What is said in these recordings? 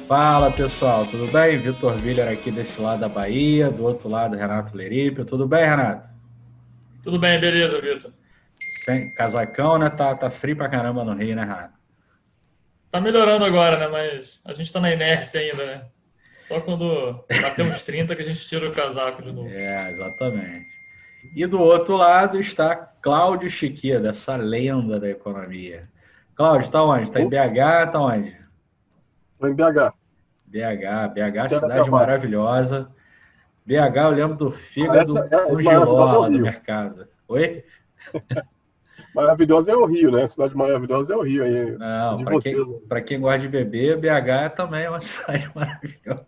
Fala pessoal, tudo bem? Vitor Viller aqui desse lado da Bahia, do outro lado Renato Leripe. Tudo bem, Renato? Tudo bem, beleza, Vitor. Sem casacão, né? Tá frio pra caramba no Rio, né, Renato? Tá melhorando agora, né? Mas a gente tá na inércia ainda, né? Só quando bater uns 30 que a gente tira o casaco de novo. Exatamente. E do outro lado está Cláudio Chiqueda, essa lenda da economia. Cláudio, está onde? Está em Estou BH? Está onde? em BH, BH, cidade teletrabalho. maravilhosa. BH, eu lembro do Essa fígado é com maravilhosa é giló o lá do Rio. mercado. Oi? Maravilhosa é o Rio, né? A cidade maravilhosa é o Rio aí, Não, de para vocês. quem, para quem gosta de beber, BH também é uma cidade maravilhosa.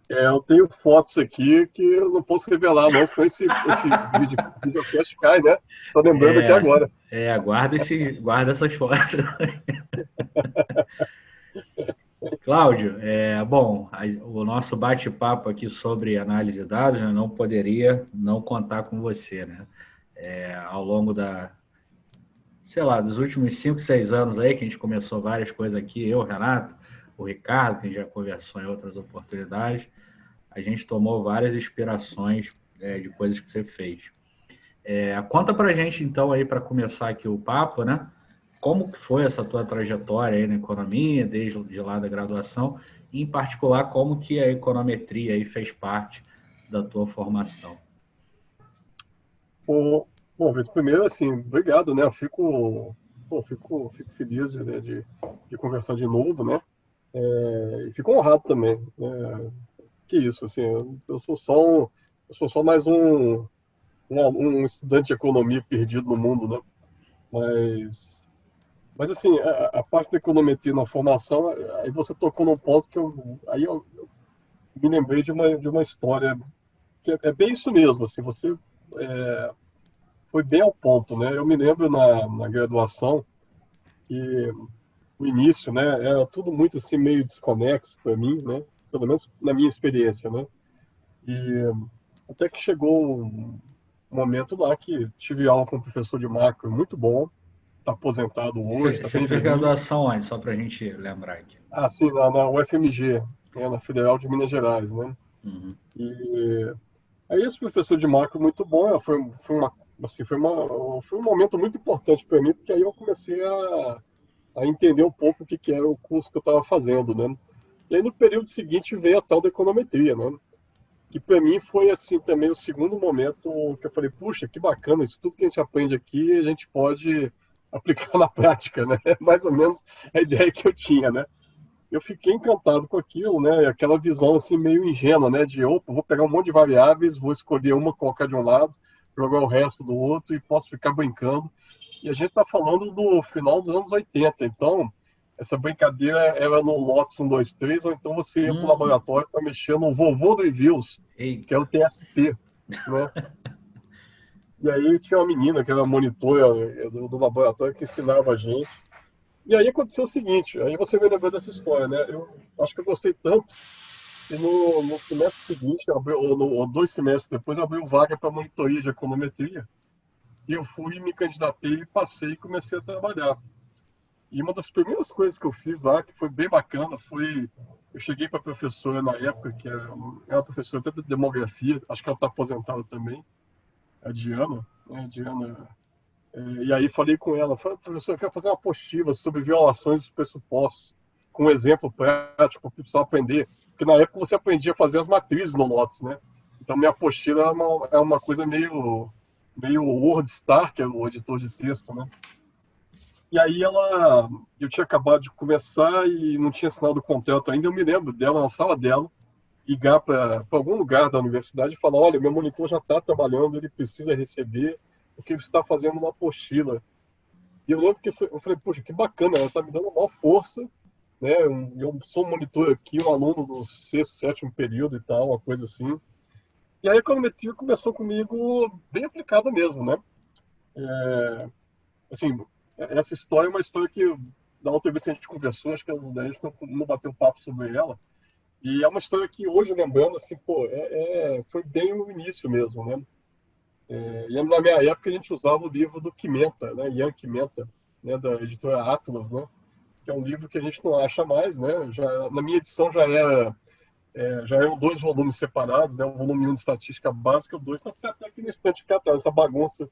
Eu tenho fotos aqui que eu não posso revelar, não, senão esse videocast cai, né? Tô lembrando aqui É, agora. guarda essas fotos. Cláudio, o nosso bate-papo aqui sobre análise de dados, né, não poderia não contar com você, né? Ao longo sei lá, dos últimos 5, 6 anos aí, que a gente começou várias coisas aqui, eu, Renato, o Ricardo, que a gente já conversou em outras oportunidades, a gente tomou várias inspirações de coisas que você fez. Conta pra gente, então, aí, para começar aqui o papo, né? Como que foi essa tua trajetória aí na economia, desde de lá da graduação, e, em particular, como que a econometria aí fez parte da tua formação? Bom, Vitor, primeiro, assim, obrigado, né? Eu fico feliz, né, de conversar de novo, né? E fico honrado também, né? Que isso, assim, eu sou só mais um estudante de economia perdido no mundo, né? Mas, mas assim, a parte da econometria na formação, aí você tocou num ponto que eu me lembrei de uma história que é bem isso mesmo, assim, você foi bem ao ponto, né? Eu me lembro na graduação que o início, né, era tudo muito assim meio desconexo para mim, né? Pelo menos na minha experiência, né? E até que chegou um momento lá que tive aula com um professor de macro muito bom, está aposentado hoje, está Você bem fez velhinho. graduação onde? Só para a gente lembrar aqui. Ah, sim, na UFMG, né, na Federal de Minas Gerais, né? Uhum. E aí esse professor de macro muito bom, foi um momento muito importante para mim, porque aí eu comecei a entender um pouco o que era o curso que eu estava fazendo, né? E aí no período seguinte veio a tal da econometria, né? Que para mim foi assim também o segundo momento que eu falei, puxa, que bacana, isso tudo que a gente aprende aqui a gente pode aplicar na prática, né? Mais ou menos a ideia que eu tinha, né? Eu fiquei encantado com aquilo, né? Aquela visão assim meio ingênua, né? De, opa, vou pegar um monte de variáveis, vou escolher uma, colocar de um lado, jogar o resto do outro e posso ficar brincando. E a gente está falando do final dos anos 80, então essa brincadeira era no Lotus 1, 2, 3, ou então você ia para o Hum, laboratório para mexer no vovô do Evius, que é eita. o TSP, né? E aí tinha uma menina que era monitora do laboratório que ensinava a gente. E aí aconteceu o seguinte, aí você me lembrou dessa história, né? Eu acho que eu gostei tanto que no semestre seguinte, ou 2 semestres depois, abriu vaga para monitoria de econometria. E eu fui, me candidatei, passei e comecei a trabalhar. E uma das primeiras coisas que eu fiz lá, que foi bem bacana, foi... Eu cheguei para a professora na época, que era uma professora até de demografia, acho que ela está aposentada também, a Diana, né? Diana. E aí falei com ela, falei, professor, eu quero fazer uma apostila sobre violações dos pressupostos, com um exemplo prático para o pessoal aprender. Porque na época você aprendia a fazer as matrizes no Lotus, né? Então minha apostila é uma coisa meio WordStar, que é o editor de texto, né? E aí eu tinha acabado de começar e não tinha assinado o contrato ainda. Eu me lembro dela na sala dela, ligar para algum lugar da universidade e falar: olha, meu monitor já está trabalhando, ele precisa receber, porque ele está fazendo uma apostila. E eu lembro que eu falei: poxa, que bacana, ela está me dando uma força, né? Eu sou um monitor aqui, um aluno do sexto, sétimo período e tal, uma coisa assim. E aí a econometria começou comigo bem aplicada mesmo, né? Assim, essa história é uma história que, da outra vez que a gente conversou, acho que a gente não bateu papo sobre ela, e é uma história que hoje, lembrando, assim, pô, foi bem o início mesmo, né? E na minha época a gente usava o livro do Quimenta, né? Ian Quimenta, né? Da editora Atlas, né? que é um livro que a gente não acha mais, né? Já, na minha edição já eram 2 volumes separados, né? O volume 1 de estatística básica e o 2 está até aqui na estante que atrás, essa bagunça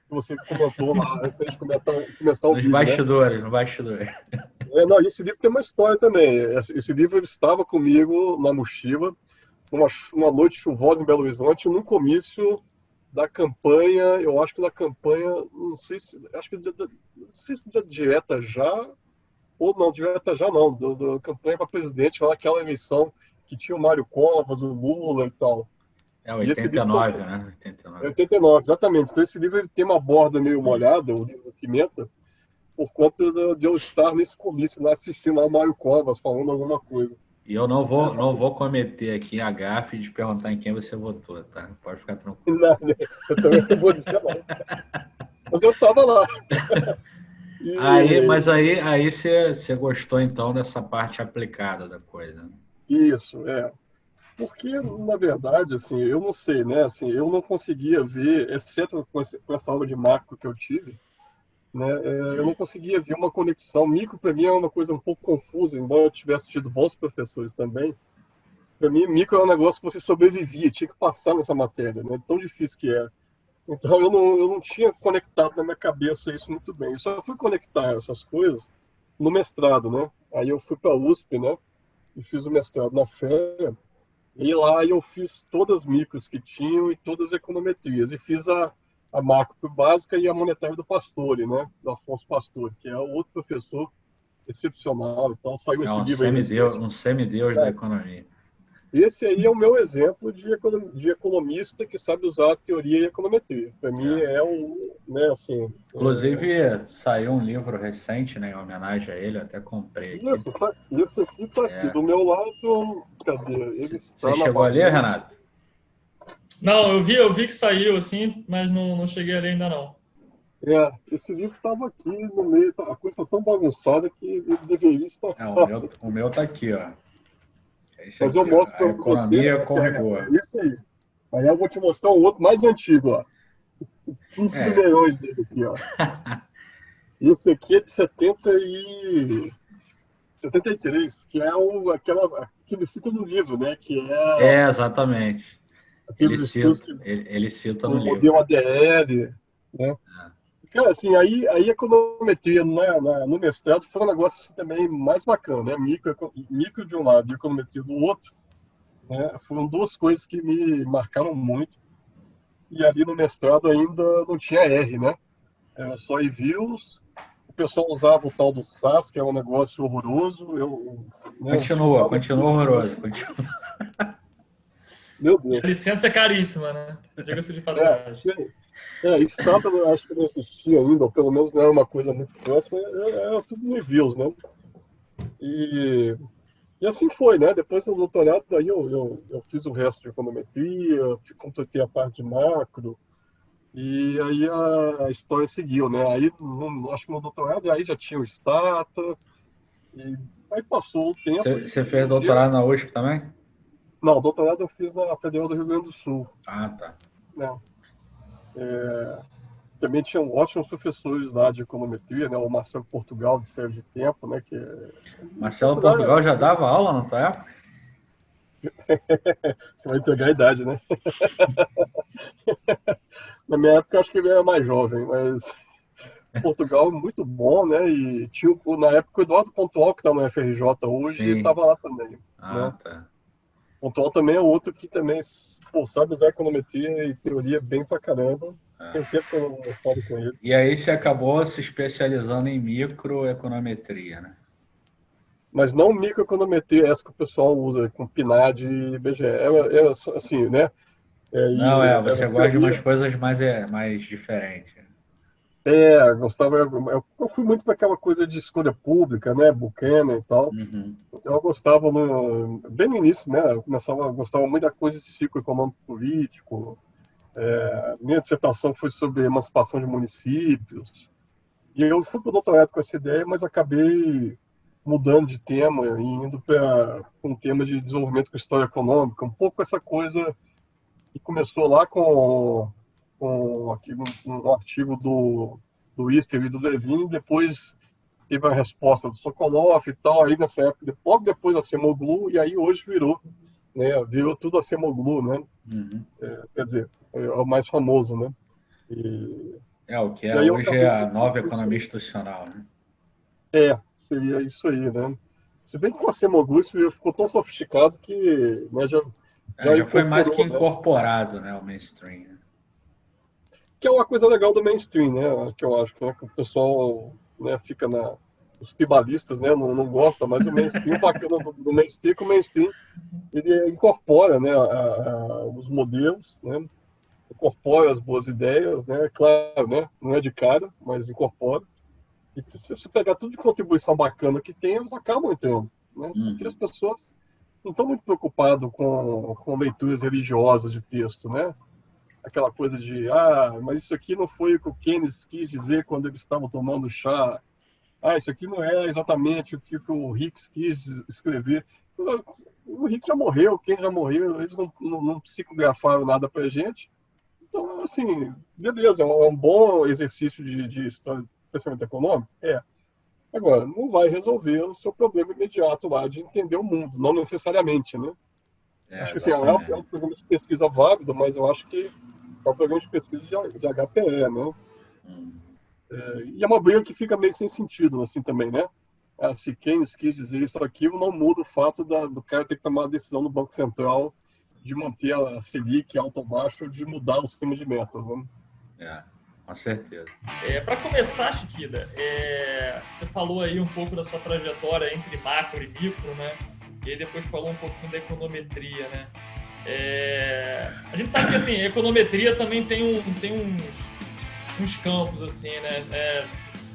que você comentou lá antes da gente começar o Nos vídeo, né? bastidores, no bastidor. Não, esse livro tem uma história também. Esse livro ele estava comigo na mochila, numa noite chuvosa em Belo Horizonte, num comício da campanha, eu acho que da campanha, não sei se, acho que não sei se da direta já, ou não, direta já não, do campanha para presidente, lá aquela eleição que tinha o Mário Covas, o Lula e tal. É E esse livro 89, também, né? 89. 89, exatamente. Então esse livro ele tem uma borda meio molhada, o livro do Pimenta, por conta de eu estar nesse comício lá assistindo lá o Mário Covas falando alguma coisa. E eu não vou cometer aqui a gafe de perguntar em quem você votou, tá? Pode ficar tranquilo. Não, eu também não vou dizer não. Mas eu estava lá. Mas aí você gostou então dessa parte aplicada da coisa, né? Isso, é. Porque, na verdade, assim, eu não sei, né? Assim, eu não conseguia ver, exceto com essa aula de macro que eu tive, né? Eu não conseguia ver uma conexão. Micro, para mim, é uma coisa um pouco confusa, embora eu tivesse tido bons professores também. Para mim, micro é um negócio que você sobrevivia, tinha que passar nessa matéria, né? Tão difícil que é. Então, eu não tinha conectado na minha cabeça isso muito bem. Eu só fui conectar essas coisas no mestrado, né? Aí eu fui para a USP, né? E fiz o mestrado na FEA. E lá eu fiz todas as micros que tinham e todas as econometrias. E fiz a macro básica e a monetária do Pastore, né? Do Afonso Pastore, que é outro professor excepcional. Então saiu É esse livro aí recente. um semideus da economia. Esse aí é o meu exemplo de economista que sabe usar a teoria e a econometria. Para mim É. é o, né, assim... Inclusive, saiu um livro recente, né, em homenagem a ele, eu até comprei aqui. Esse aqui está aqui. Do meu lado, cadê? Ele Você está na chegou a ler, bagunça. Renato? Não, eu vi que saiu, assim, mas não cheguei a ler ainda não. Esse livro estava aqui no meio, a coisa está tão bagunçada que ele deveria estar fácil. O meu tá aqui, ó. É esse Mas eu aqui, ó. mostro A para você, economia né, com rigor. é esse aí. Aí eu vou te mostrar um outro mais antigo, ó. Um dos É. primeiros dele aqui, ó. Esse aqui é de 73, que é aquele cita no livro, né? Que é Exatamente. aqueles estudos Ele cita com no o livro. modelo ADL, né? Cara, assim, aí a econometria no mestrado foi um negócio assim, também mais bacana, né? Micro de um lado e econometria do outro, né? Foram 2 coisas que me marcaram muito. E ali no mestrado ainda não tinha R, né? Era só envios. O pessoal usava o tal do SAS, que é um negócio horroroso. Né, Continua ficava horroroso. Meu E a Deus. licença é caríssima, né? Diga-se de passagem. Stata eu acho que não existia ainda, ou pelo menos não era uma coisa muito próxima, era tudo no envios, né? E assim foi, né? Depois do doutorado, daí eu fiz o resto de econometria, completei a parte de macro, e aí a história seguiu, né? Aí, acho que no doutorado, aí já tinha o Stata, e aí passou o tempo Você e fez um dia... doutorado na USP também? Não, doutorado eu fiz na Federal do Rio Grande do Sul, Ah, tá. né? Também tinham ótimos professores lá de econometria, né? O Marcelo Portugal, de Sérgio de Tempo, né? Que Marcelo Portugal já dava aula na tua época? vai entregar a idade, né? Na minha época, acho que ele era mais jovem, mas Portugal é muito bom, né? E tinha, na época, o Eduardo Pontual, que está no FRJ hoje, Sim. estava lá também, Ah, né? tá. Pontual também é outro que também, pô, sabe usar econometria e teoria bem pra caramba. Tem tempo que eu não falo com ele. E aí você acabou se especializando em microeconometria, né? Mas não microeconometria, essa que o pessoal usa com PNAD e IBGE. É assim, né? Não, Era você gosta de umas teoria. coisas mais diferentes. Gostava. Eu fui muito para aquela coisa de escolha pública, né? Buchanan e tal. Uhum. Então eu gostava bem no início, né? Gostava muito da coisa de ciclo econômico político. Minha dissertação foi sobre emancipação de municípios. E eu fui para o doutorado com essa ideia, mas acabei mudando de tema e indo para um tema de desenvolvimento com história econômica, um pouco essa coisa que começou lá com um artigo do Easter e do Levin, depois teve a resposta do Sokolov e tal, aí nessa época, logo depois a Acemoglu, e aí hoje virou, né, virou tudo Acemoglu, né? Uhum. Quer dizer, é o mais famoso, né? E, O que e é aí eu hoje é acabei a nova com isso economia aí. institucional, né? Seria isso aí, né? Se bem que com a Acemoglu isso ficou tão sofisticado que, né, já Já foi mais que incorporou, né? incorporado, né, ao mainstream, né? Que é uma coisa legal do mainstream, né? Que eu acho, né? Que o pessoal, né, fica os tribalistas, né? Não gosta, mas o mainstream, o bacana do mainstream é que o mainstream ele incorpora, né, os modelos, né? Incorpora as boas ideias, né? Claro, né? Não é de cara, mas incorpora. E se você pegar tudo de contribuição bacana que tem, eles acabam entrando, né? Porque as Uhum. pessoas não estão muito preocupadas com leituras religiosas de texto, né? Aquela coisa de, mas isso aqui não foi o que o Keynes quis dizer quando eles estavam tomando chá. Isso aqui não é exatamente o que o Hicks quis escrever. O Hicks já morreu, o Keynes já morreu, eles não psicografaram nada para a gente. Então, assim, beleza, é um bom exercício de história, pensamento econômico? Agora, não vai resolver o seu problema imediato lá de entender o mundo, não necessariamente, né? Acho que assim, é um Exatamente. programa de pesquisa válido, mas eu acho que é um programa de pesquisa de HPE, né? Uhum. E é uma briga que fica meio sem sentido, assim, também, né? Se Keynes quis dizer isso ou aquilo, não muda o fato do cara ter que tomar a decisão no Banco Central de manter a Selic alto ou baixo, de mudar o sistema de metas, né? Com certeza. Para começar, Chiquida, você falou aí um pouco da sua trajetória entre macro e micro, né? E aí depois falou um pouquinho da econometria, né? A gente sabe que assim, a econometria também tem uns campos assim, né?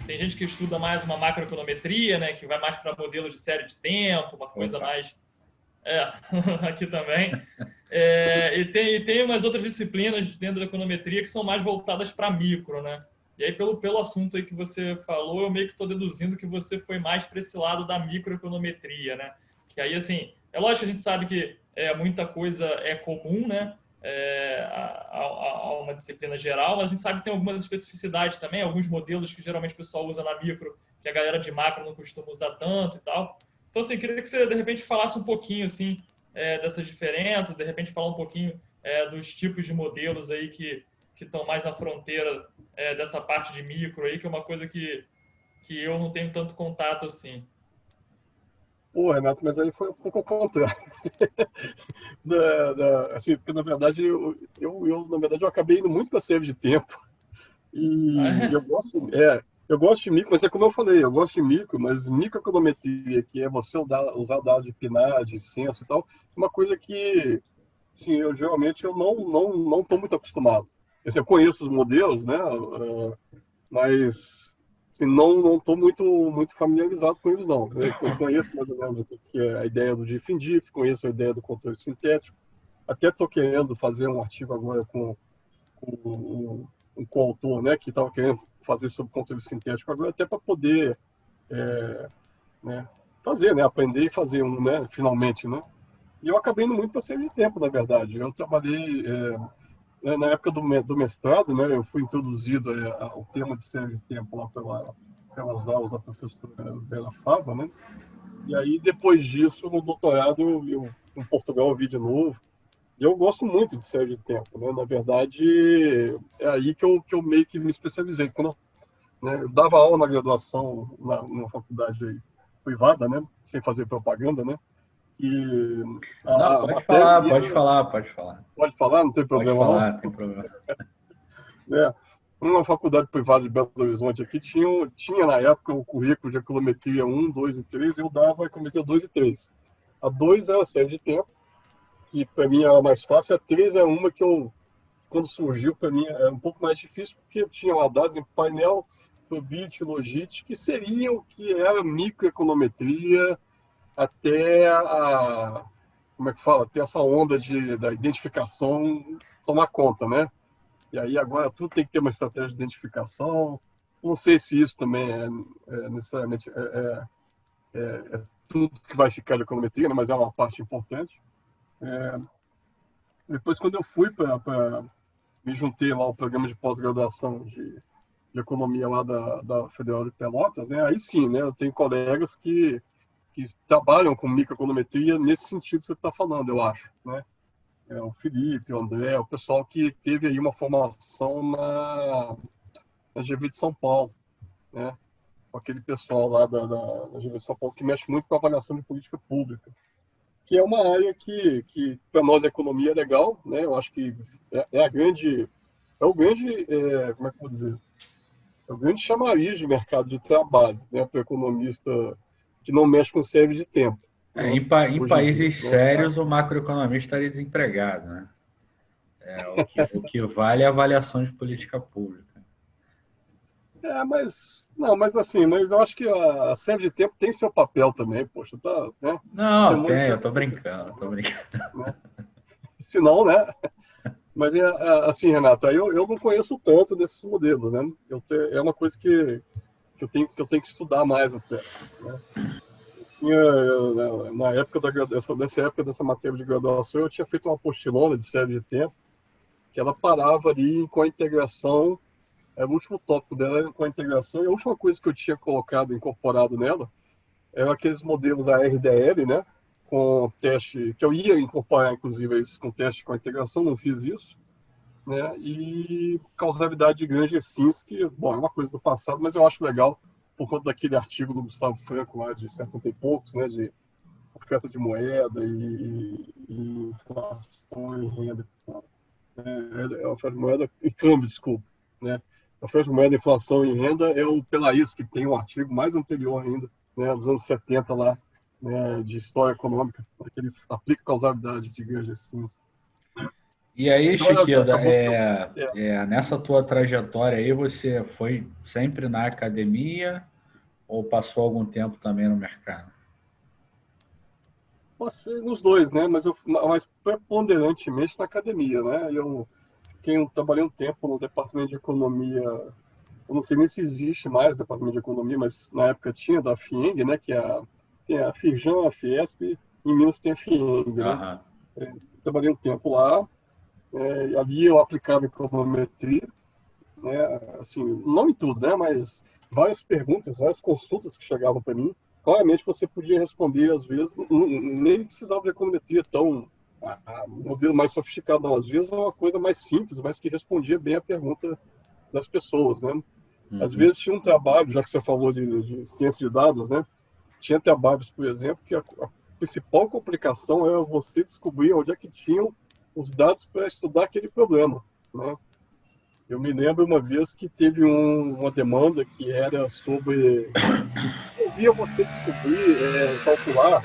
Tem gente que estuda mais uma macroeconometria, né? Que vai mais para modelos de série de tempo, uma coisa mais aqui também. E tem umas outras disciplinas dentro da econometria que são mais voltadas para micro, né? E aí, pelo assunto aí que você falou, eu meio que estou deduzindo que você foi mais para esse lado da microeconometria, né? Que aí, assim, é lógico que a gente sabe que muita coisa é comum, né? A uma disciplina geral, mas a gente sabe que tem algumas especificidades também, alguns modelos que geralmente o pessoal usa na micro, que a galera de macro não costuma usar tanto e tal. Então, assim, queria que você, de repente, falasse um pouquinho, assim, dessas diferenças, de repente falar um pouquinho dos tipos de modelos aí que estão mais na fronteira dessa parte de micro aí, que é uma coisa que eu não tenho tanto contato assim. Pô, Renato, mas aí foi um pouco ao contrário. Assim, porque na verdade na verdade eu acabei indo muito para serve de tempo e Ah, eu gosto de micro, mas é como eu falei, eu gosto de micro, mas microeconometria, que é você usar dados de PNAD, censo e tal, é uma coisa que, sim, eu geralmente eu não estou muito acostumado. Assim, eu conheço os modelos, né? Mas assim, não estou muito familiarizado com eles, não. Eu conheço mais ou menos o que é a ideia do diff-in-diff, conheço a ideia do controle sintético. Até estou querendo fazer um artigo agora com um coautor, né, que estava querendo fazer sobre controle sintético agora, até para poder né, fazer, né, aprender e fazer né, finalmente, né. E eu acabei indo muito para ser de tempo, na verdade. Eu trabalhei na época do mestrado, né, eu fui introduzido ao tema de série de tempo lá pelas aulas da professora Vera Fava, né? E aí, depois disso, no doutorado, eu em Portugal eu vi de novo. E eu gosto muito de série de tempo, né? Na verdade, é aí que eu meio que me especializei. Quando eu dava aula na graduação, numa faculdade privada, né? Sem fazer propaganda, né? E Não, a pode matéria falar, pode ia... falar, pode falar. Pode falar, não tem Pode problema não? falar, não tem problema. Né? Uma faculdade privada de Belo Horizonte aqui tinha na época o currículo de econometria 1, 2 e 3, e eu dava econometria 2 e 3. A 2 era a série de tempo, que para mim era mais fácil, a 3 é uma que quando surgiu, para mim era um pouco mais difícil, porque tinha lá dados em painel, probit, logit, que seria o que era microeconometria até como é que fala, até essa onda da identificação tomar conta, né? E aí agora tudo tem que ter uma estratégia de identificação. Não sei se isso também necessariamente tudo que vai ficar de econometria, né? Mas é uma parte importante. Depois, quando eu fui me juntei lá ao programa de pós-graduação de economia lá da Federal de Pelotas, né? Aí sim, né? Eu tenho colegas que trabalham com microeconometria nesse sentido que você está falando, eu acho, né? O Felipe, o André, o pessoal que teve aí uma formação na GV de São Paulo, né? Aquele pessoal lá da GV de São Paulo que mexe muito com a avaliação de política pública, que é uma área que para nós a economia é legal, né? Eu acho que é o grande, como é que eu vou dizer? É o grande chamariz de mercado de trabalho, né? Para o economista que não mexe com série de tempo. Né? Em Hoje em dia, países sérios, o macroeconomista estaria desempregado, né? O que vale é a avaliação de política pública. Mas assim, mas eu acho que a série de tempo tem seu papel também, poxa, tá, né? Não, tem, eu tô brincando, né? Se não, né? Mas assim, Renato, aí eu não conheço tanto desses modelos, né? É uma coisa que eu tenho que estudar mais até, né? Na época nessa época dessa matéria de graduação, eu tinha feito uma apostilona de série de tempo, que ela parava ali com a integração. O último tópico dela era com a integração, e a última coisa que eu tinha incorporado nela, eram aqueles modelos ARDL, né? Com teste, que eu ia incorporar, inclusive, esses com teste com a integração, não fiz isso, né? E causalidade de Grange-Sinski, bom, é uma coisa do passado, mas eu acho legal, por conta daquele artigo do Gustavo Franco lá de 70 e poucos, né? De oferta de moeda e inflação e renda. Oferta de moeda e câmbio, desculpa, né? A oferta de moeda, inflação e renda é o Pelaís, que tem um artigo mais anterior ainda, né, dos anos 70 lá, né, de história econômica, que ele aplica causalidade de Grange-Sinski. E aí, Então, Chiquida, acabou que nessa tua trajetória aí, você foi sempre na academia ou passou algum tempo também no mercado? passei nos dois, né? Mas preponderantemente na academia, né? Trabalhei um tempo no departamento de economia. Eu não sei nem se existe mais o departamento de economia, mas na época tinha da FIENG, né? Tem a Firjan, a Fiesp, e em Minas tem a FIENG, né? Trabalhei um tempo lá. Ali eu aplicava econometria, né? Assim, não em tudo, né? Mas várias perguntas, várias consultas que chegavam para mim, claramente você podia responder, às vezes, nem precisava de econometria tão modelo mais sofisticado, não. Às vezes é uma coisa mais simples, mas que respondia bem a pergunta das pessoas, né? Às vezes tinha um trabalho, já que você falou de ciência de dados, né? Tinha trabalhos, por exemplo, que a principal complicação era você descobrir onde é que tinham os dados para estudar aquele problema, né? Eu me lembro uma vez que teve uma demanda que era sobre ouvia você descobrir, calcular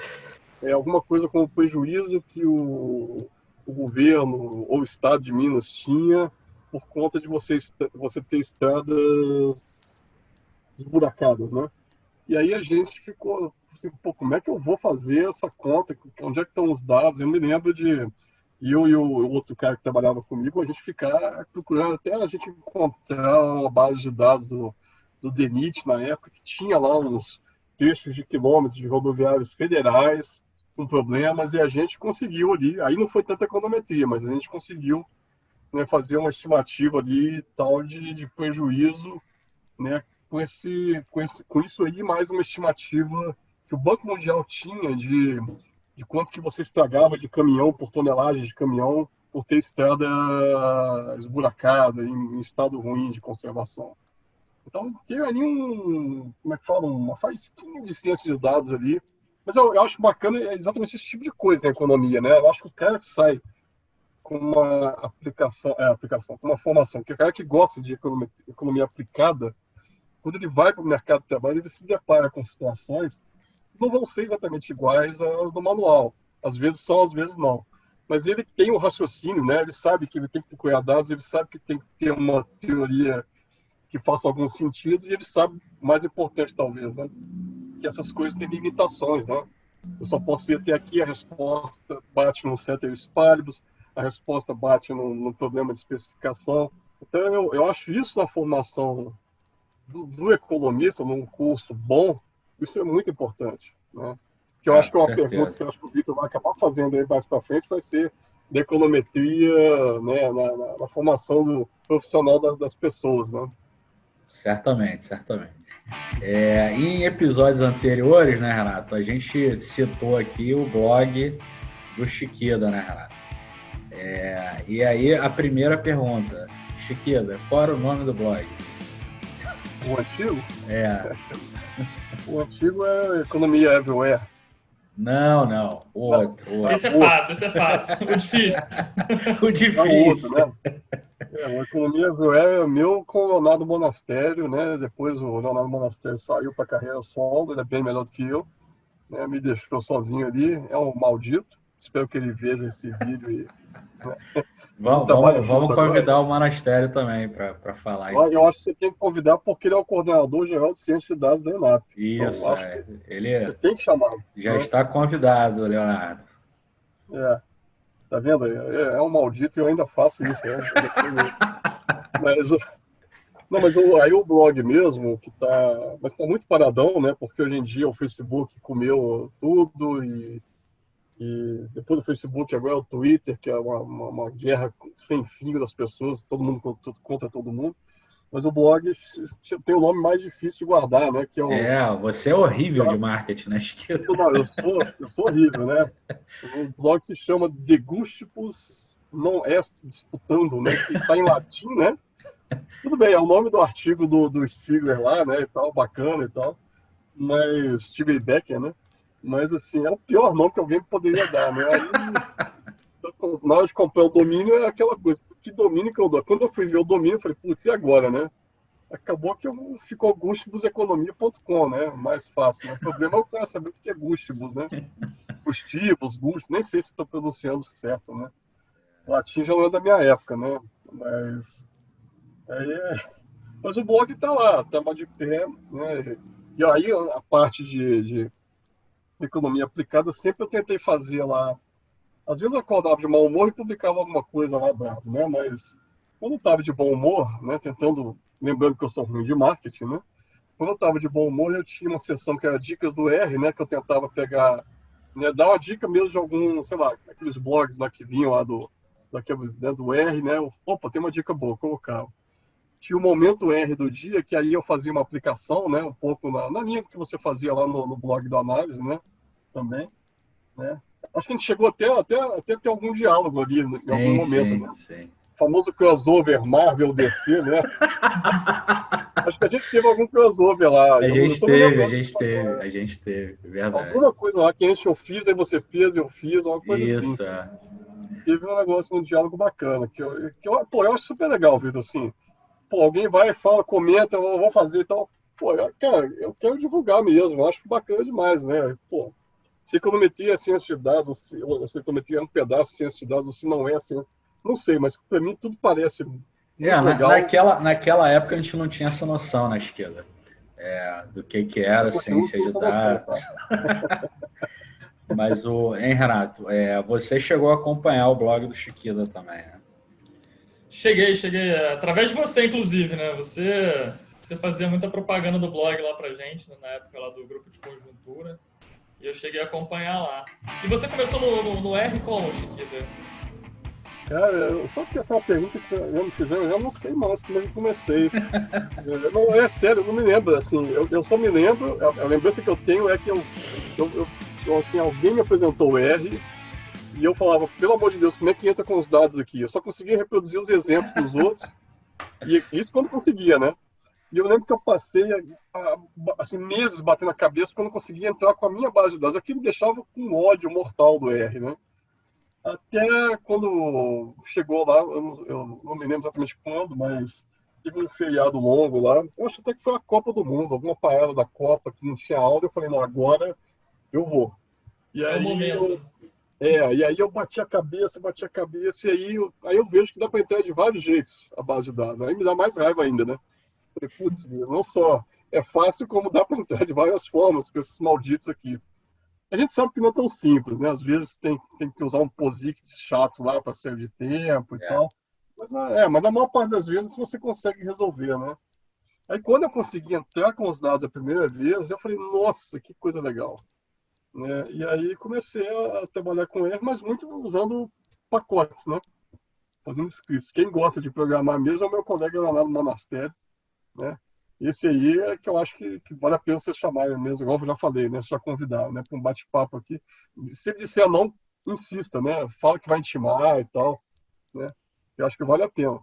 alguma coisa como o prejuízo que o governo ou o estado de Minas tinha por conta de você ter estradas esburacadas, né? E aí a gente ficou assim, pô, como é que eu vou fazer essa conta? Onde é que estão os dados? Eu me lembro de eu e o outro cara que trabalhava comigo, a gente ficar procurando até a gente encontrar uma base de dados do DENIT na época, que tinha lá uns trechos de quilômetros de rodoviários federais com problemas, e a gente conseguiu ali, aí não foi tanta econometria, mas a gente conseguiu, né, fazer uma estimativa ali tal de prejuízo, né, com isso aí, mais uma estimativa que o Banco Mundial tinha de quanto que você estragava de caminhão por tonelagem de caminhão por ter estrada esburacada, em estado ruim de conservação. Então, tem ali como é que fala, uma faísquinha de ciência de dados ali. Mas eu acho bacana exatamente esse tipo de coisa na economia, né? Eu acho que o cara que sai com uma com uma formação, que é o cara que gosta de economia aplicada, quando ele vai para o mercado de trabalho, ele se depara com situações que não vão ser exatamente iguais às do manual. Às vezes são, às vezes não. Mas ele tem o raciocínio, né? Ele sabe que ele tem que procurar dados, ele sabe que tem que ter uma teoria que faça algum sentido, e ele sabe, mais importante talvez, né? Que essas coisas têm limitações, né? Eu só posso vir até aqui, a resposta bate no ceteris paribus, a resposta bate no problema de especificação. Então, eu acho isso na formação do economista, num curso bom, isso é muito importante, né? Que eu acho que é uma pergunta que eu acho que o Vitor vai acabar fazendo aí mais para frente, vai ser da econometria, né, na formação do profissional das pessoas, né? certamente, certamente. Em episódios anteriores, né, Renato, a gente citou aqui o blog do Chiquida, né, Renato? E aí a primeira pergunta, Chiquida, qual era o nome do blog? O antigo? É. O antigo é Economia Everywhere. Não, o outro. Esse é fácil. O difícil. O É o difícil. outro, né? O Economia Everywhere é meu com o Leonardo Monastério, né? Depois o Leonardo Monastério saiu para a carreira solo, ele é bem melhor do que eu, né? Me deixou sozinho ali, é um maldito. Espero que ele veja esse vídeo e Vamos convidar o Monastério também para falar. Eu acho que você tem que convidar porque ele é o coordenador geral de ciência de dados da ENAP. Isso, então, acho que ele você tem que chamá-lo. já está convidado, Leonardo. Tá vendo? É um maldito e eu ainda faço isso. Mas aí o blog mesmo, mas tá muito paradão, né? Porque hoje em dia o Facebook comeu tudo e depois do Facebook agora é o Twitter, que é uma guerra sem fim das pessoas, todo mundo contra todo mundo. Mas o blog tem o nome mais difícil de guardar, né? Que você é horrível de marketing, né? Não, eu sou horrível, né? O blog se chama De Gustibus Non Est Disputando, né? Que está em latim, né? Tudo bem, é o nome do artigo do Stigler lá, né? E tal, bacana e tal. Mas Stigler Becker, né? Mas assim, é o pior nome que alguém poderia dar, né? Aí, na hora de comprar o domínio, é aquela coisa. Que domínio que eu dou? Quando eu fui ver o domínio, eu falei, putz, e agora, né? Acabou que ficou gustibuseconomia.com, né? Mais fácil. Né? O problema é o cara saber o que é Gustibus, né? Gustibus, nem sei se estou pronunciando certo, né? O latim já não é da minha época, né? Mas o blog está lá, está de pé, né? E aí a parte de economia aplicada sempre eu tentei fazer lá. Às vezes eu acordava de mau humor e publicava alguma coisa lá bravo, né? Mas quando eu estava de bom humor, né? Lembrando que eu sou ruim de marketing, né? Quando eu estava de bom humor, eu tinha uma seção que era dicas do R, né? Que eu tentava pegar, né, dar uma dica mesmo de algum, sei lá, aqueles blogs lá que vinham lá do R, né? Opa, tem uma dica boa, colocava. Tinha o momento R do dia, que aí eu fazia uma aplicação, né? Um pouco na linha do que você fazia lá no blog do Análise, né? Também, né? Acho que a gente chegou até ter algum diálogo ali em algum momento, né? Sim. O famoso crossover Marvel DC, né? Acho que a gente teve algum crossover lá. A gente teve, verdade. Alguma coisa lá que eu fiz, aí você fez, eu fiz, uma coisa Isso, assim. Teve um negócio, um diálogo bacana, que eu acho super legal, Vitor, assim. Pô, alguém vai, fala, comenta, eu vou fazer e tal. Pô, cara, eu quero divulgar mesmo, eu acho bacana demais, né? Pô, se econometria é ciência de dados, ou se econometria é um pedaço de ciência de dados, ou se não é ciência, não sei, mas para mim tudo parece muito legal. Naquela época a gente não tinha essa noção na esquerda, do que era ciência de dados. Mas Renato, você chegou a acompanhar o blog do Chiquida também, né? Cheguei, através de você, inclusive, né? Você fazia muita propaganda do blog lá pra gente, na época lá do grupo de conjuntura, e eu cheguei a acompanhar lá. E você começou no R como, Chiquida? Cara, só que essa é uma pergunta que já me fizeram, eu já não sei mais como eu comecei. Não, é sério, eu não me lembro, assim, eu só me lembro, a lembrança que eu tenho é que assim, alguém me apresentou o R, e eu falava, pelo amor de Deus, como é que entra com os dados aqui? Eu só conseguia reproduzir os exemplos dos outros, e isso quando conseguia, né? E eu lembro que eu passei assim, meses batendo a cabeça quando eu conseguia entrar com a minha base de dados. Aquilo me deixava com ódio mortal do R, né? Até quando chegou lá, eu não me lembro exatamente quando, mas teve um feriado longo lá. Eu acho até que foi a Copa do Mundo, alguma parada da Copa que não tinha aula. Eu falei, não, agora eu vou. E aí, o momento. E aí eu bati a cabeça, e aí eu vejo que dá para entrar de vários jeitos a base de dados. Aí me dá mais raiva ainda, né? Falei, putz, não só é fácil, como dá para entrar de várias formas com esses malditos aqui. A gente sabe que não é tão simples, né? Às vezes tem que usar um POSIX chato lá para sair de tempo e tal. Mas na maior parte das vezes você consegue resolver, né? Aí quando eu consegui entrar com os dados a primeira vez, eu falei, nossa, que coisa legal. Né? E aí comecei a trabalhar com R, mas muito usando pacotes, né? Fazendo scripts. Quem gosta de programar mesmo é o meu colega lá no Monastério, né? Esse aí é que eu acho que vale a pena você chamar mesmo, igual eu já falei, né? Você já convidar, né? Para um bate-papo aqui. Se ele disser não, insista, né? Fala que vai intimar e tal, né? Eu acho que vale a pena,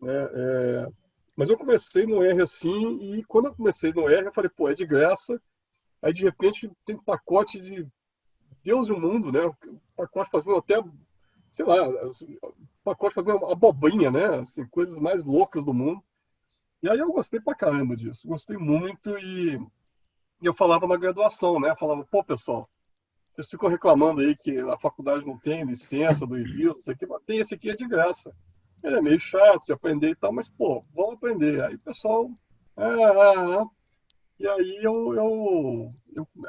né? Mas eu comecei no R assim, e quando eu comecei no R, eu falei, pô, é de graça. Aí, de repente, tem um pacote de Deus e o mundo, né? Um pacote fazendo até, sei lá, pacote fazendo abobrinha, né? Assim, coisas mais loucas do mundo. E aí eu gostei pra caramba disso, gostei muito e eu falava na graduação, né? Eu falava, pô, pessoal, vocês ficam reclamando aí que a faculdade não tem licença do Rio, isso aqui, mas tem esse aqui é de graça. Ele é meio chato de aprender e tal, mas, pô, vamos aprender. Aí o pessoal, ah. E aí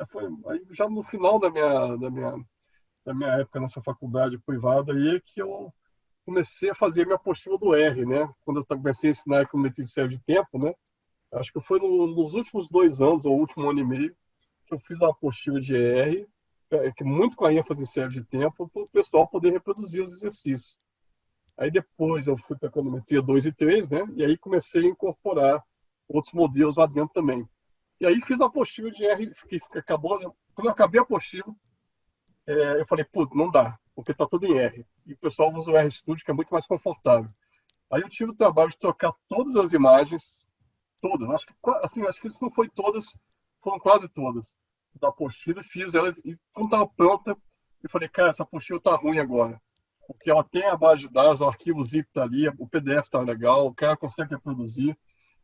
foi aí já no final da minha época nessa faculdade privada aí que eu comecei a fazer minha apostila do R, né? Quando eu comecei a ensinar econometria de série de tempo, né? Acho que foi nos últimos 2 anos, ou último ano e meio, que eu fiz a apostila de R, que muito com a ênfase em série de tempo, para o pessoal poder reproduzir os exercícios. Aí depois eu fui para econometria 2 e 3, né? E aí comecei a incorporar outros modelos lá dentro também. E aí fiz a apostila de R, que acabou. Quando eu acabei a apostila, eu falei, putz, não dá, porque está tudo em R. E o pessoal usa o RStudio, que é muito mais confortável. Aí eu tive o trabalho de trocar todas as imagens, todas, acho que isso não foi todas, foram quase todas, da apostila, fiz ela, e quando estava pronta, eu falei, cara, essa apostila está ruim agora. Porque ela tem a base de dados, o arquivo zip está ali, o PDF está legal, o cara consegue reproduzir.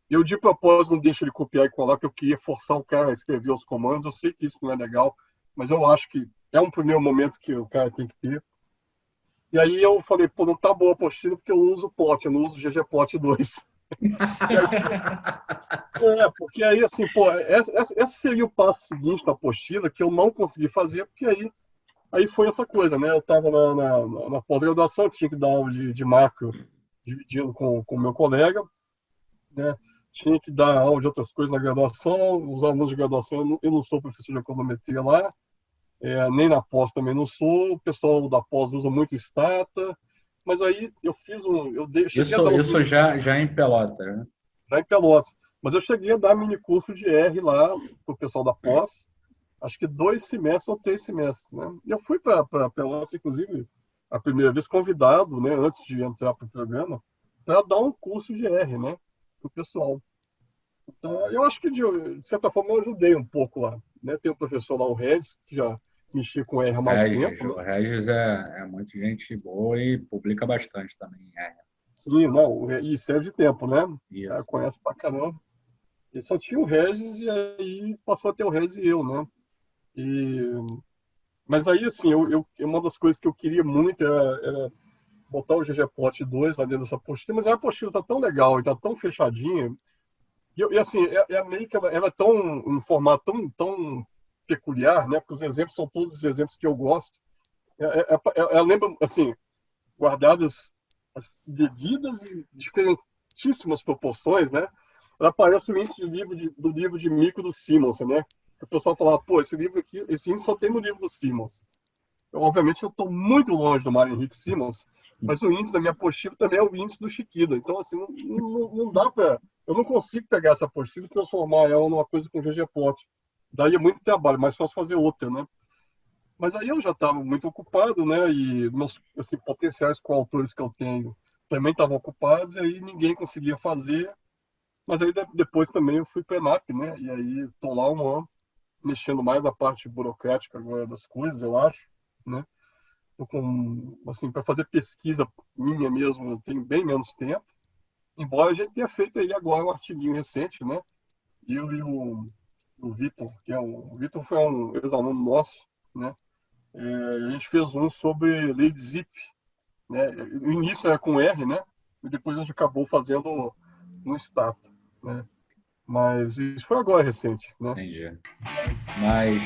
Eu, de propósito, não deixo ele copiar e colar, porque eu queria forçar o cara a escrever os comandos. Eu sei que isso não é legal, mas eu acho que é um primeiro momento que o cara tem que ter. E aí eu falei, pô, não tá boa a apostila porque eu uso o plot, eu não uso o ggplot 2. Porque aí, assim, pô, esse seria o passo seguinte da apostila que eu não consegui fazer, porque aí foi essa coisa, né? Eu estava na pós-graduação, tinha que dar aula de macro, dividindo com o meu colega, né? Tinha que dar aula de outras coisas na graduação, os alunos de graduação, eu não sou professor de econometria lá, nem na pós também não sou, o pessoal da pós usa muito Stata, mas aí eu fiz cheguei a dar uns Isso mini já em Pelota, né? já em Pelotas, mas eu cheguei a dar mini curso de R lá para o pessoal da pós, acho que 2 semestres ou 3 semestres, né? E eu fui para Pelotas, inclusive, a primeira vez convidado, né, antes de entrar para o programa, para dar um curso de R, né, para o pessoal. Então, eu acho que, de certa forma, eu ajudei um pouco lá, né? Tem o professor lá, o Regis, que já mexia com R há mais tempo, né? O Regis é muito gente boa e publica bastante também. Sim, não, e serve de tempo, né? O cara Isso. conhece pra caramba. E só tinha o Regis, e aí passou a ter o Regis e eu, né? E Mas aí, assim, uma das coisas que eu queria muito era botar o ggplot 2 lá dentro dessa apostila, mas a apostila tá tão legal e tá tão fechadinha, assim, meio que ela é tão, um formato tão peculiar, né? Porque os exemplos são todos os exemplos que eu gosto. Ela lembra, assim, guardadas as devidas e diferentíssimas proporções, né? Ela parece o índice do livro de micro do Simmons, né? O pessoal falava, pô, esse livro aqui, esse índice só tem no livro do Simmons. Obviamente, eu estou muito longe do Mário Henrique Simmons, mas o índice da minha apostila também é o índice do Chiquida. Então, assim, não dá para. Eu não consigo pegar essa apostila e transformar ela numa coisa com ggplot. Daria muito trabalho, mas posso fazer outra, né? Mas aí eu já estava muito ocupado, né? E meus assim, potenciais coautores que eu tenho também estavam ocupados, e aí ninguém conseguia fazer. Mas aí depois também eu fui para a ENAP, né? E aí estou lá um ano, mexendo mais na parte burocrática agora das coisas, eu acho, né? Assim, para fazer pesquisa minha mesmo, eu tenho bem menos tempo, embora a gente tenha feito aí agora um artiguinho recente, né? Eu e o Vitor, o Vitor foi um ex-aluno nosso, né? A gente fez um sobre lei de Zipf, né? O início era com R, né? E depois a gente acabou fazendo no Stata, né? Mas isso foi agora recente, né? Entendi. Mas,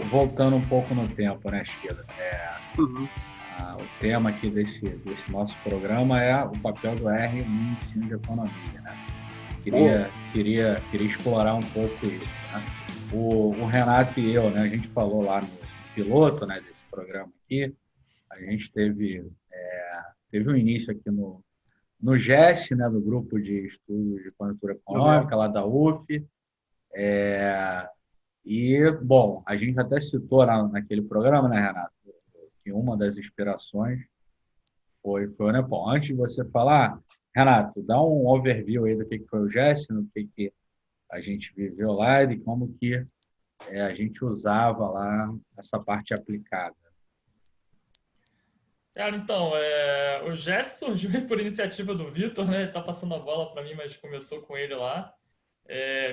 voltando um pouco no tempo, né, Esquila? Uhum. O tema aqui desse nosso programa é o papel do R no ensino de economia, né? Queria explorar um pouco isso, né? O Renato e eu, né, a gente falou lá no piloto, né, desse programa aqui, a gente teve um início aqui no no GES, né, no Grupo de Estudos de Conjuntura Econômica, lá da UF. E, bom, a gente até citou naquele programa, né, Renato, que uma das inspirações foi o Nepal. Antes de você falar, Renato, dá um overview aí do que foi o GES, do que a gente viveu lá e de como que a gente usava lá essa parte aplicada. Cara, então, o GES surgiu aí por iniciativa do Vitor, né? Ele tá passando a bola para mim, mas começou com ele lá.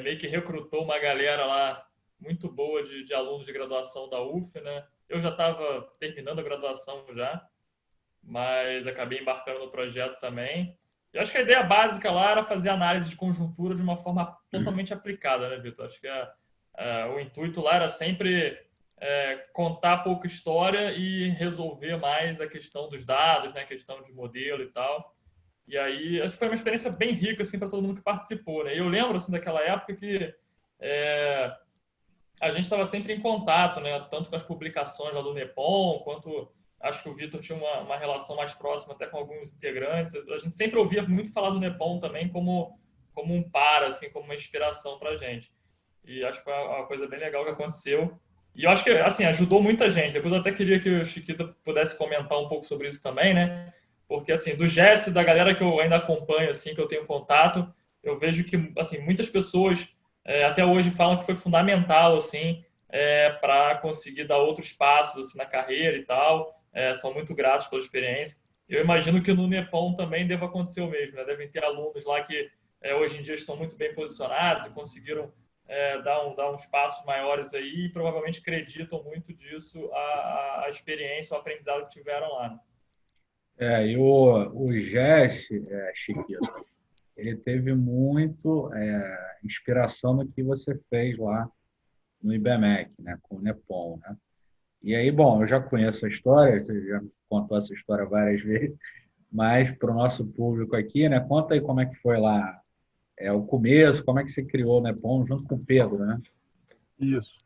Meio que recrutou uma galera lá muito boa de alunos de graduação da UF, né? Eu já estava terminando a graduação já, mas acabei embarcando no projeto também. Eu acho que a ideia básica lá era fazer análise de conjuntura de uma forma totalmente aplicada, né, Vitor? Acho que o intuito lá era sempre contar pouca história e resolver mais a questão dos dados, né, a questão de modelo e tal. E aí, acho que foi uma experiência bem rica assim, para todo mundo que participou. Né? E eu lembro assim, daquela época que a gente estava sempre em contato, né, tanto com as publicações lá do Nepom, quanto acho que o Vitor tinha uma relação mais próxima até com alguns integrantes. A gente sempre ouvia muito falar do Nepom também como um assim, como uma inspiração para a gente. E acho que foi uma coisa bem legal que aconteceu. E eu acho que, assim, ajudou muita gente. Depois eu até queria que o Chiquita pudesse comentar um pouco sobre isso também, né? Porque, assim, do GES, da galera que eu ainda acompanho, assim, que eu tenho contato, eu vejo que, assim, muitas pessoas até hoje falam que foi fundamental, assim, para conseguir dar outros passos, assim, na carreira e tal. São muito gratos pela experiência. Eu imagino que no Nepom também deva acontecer o mesmo, né? Devem ter alunos lá que hoje em dia estão muito bem posicionados e conseguiram dar uns passos maiores aí e provavelmente acreditam muito disso a experiência, o aprendizado que tiveram lá. E o GES, Chiquito, ele teve muito inspiração no que você fez lá no IBMEC, né, com o Nepom, né? E aí, bom, eu já conheço a história, você já me contou essa história várias vezes, mas para o nosso público aqui, né, conta aí como é que foi lá o começo, como é que você criou o Nepom junto com o Pedro, né? Isso.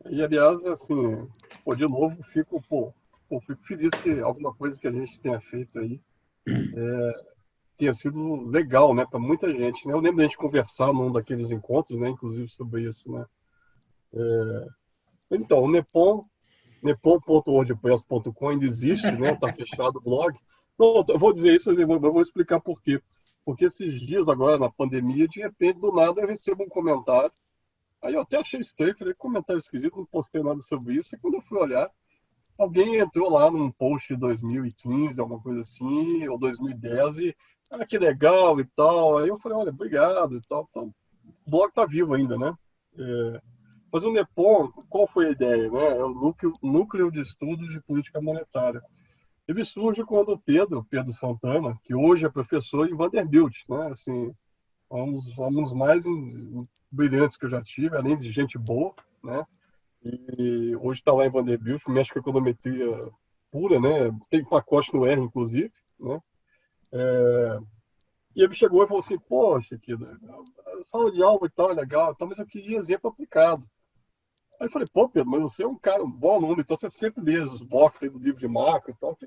E, aliás, assim, de novo, fico feliz que alguma coisa que a gente tenha feito aí tenha sido legal, né, para muita gente, né? Eu lembro da gente conversar num daqueles encontros, né, inclusive sobre isso, né? Então, o nepom.wordpress.com ainda existe, né? Tá fechado o blog. Não, eu vou dizer isso, eu vou explicar por quê. Porque esses dias agora, na pandemia, de repente, do nada, eu recebo um comentário. Aí eu até achei estranho, falei, comentário esquisito, não postei nada sobre isso. E quando eu fui olhar, alguém entrou lá num post de 2015, alguma coisa assim, ou 2010, e que legal e tal. Aí eu falei, olha, obrigado e tal. Então, o blog tá vivo ainda, né? Mas o Nepom, qual foi a ideia? Né? É o núcleo de estudos de política monetária. Ele surge quando o Pedro Santana, que hoje é professor em Vanderbilt, né? Assim, um dos mais brilhantes que eu já tive, além de gente boa, né? E hoje está lá em Vanderbilt, mexe com econometria pura, né? Tem pacote no R, inclusive, né? E ele chegou e falou assim, poxa, a sala de aula e tal é legal, mas eu queria exemplo aplicado. Aí eu falei, pô, Pedro, mas você é um cara, um bom aluno, então você sempre lê os boxes aí do livro de macro e tal.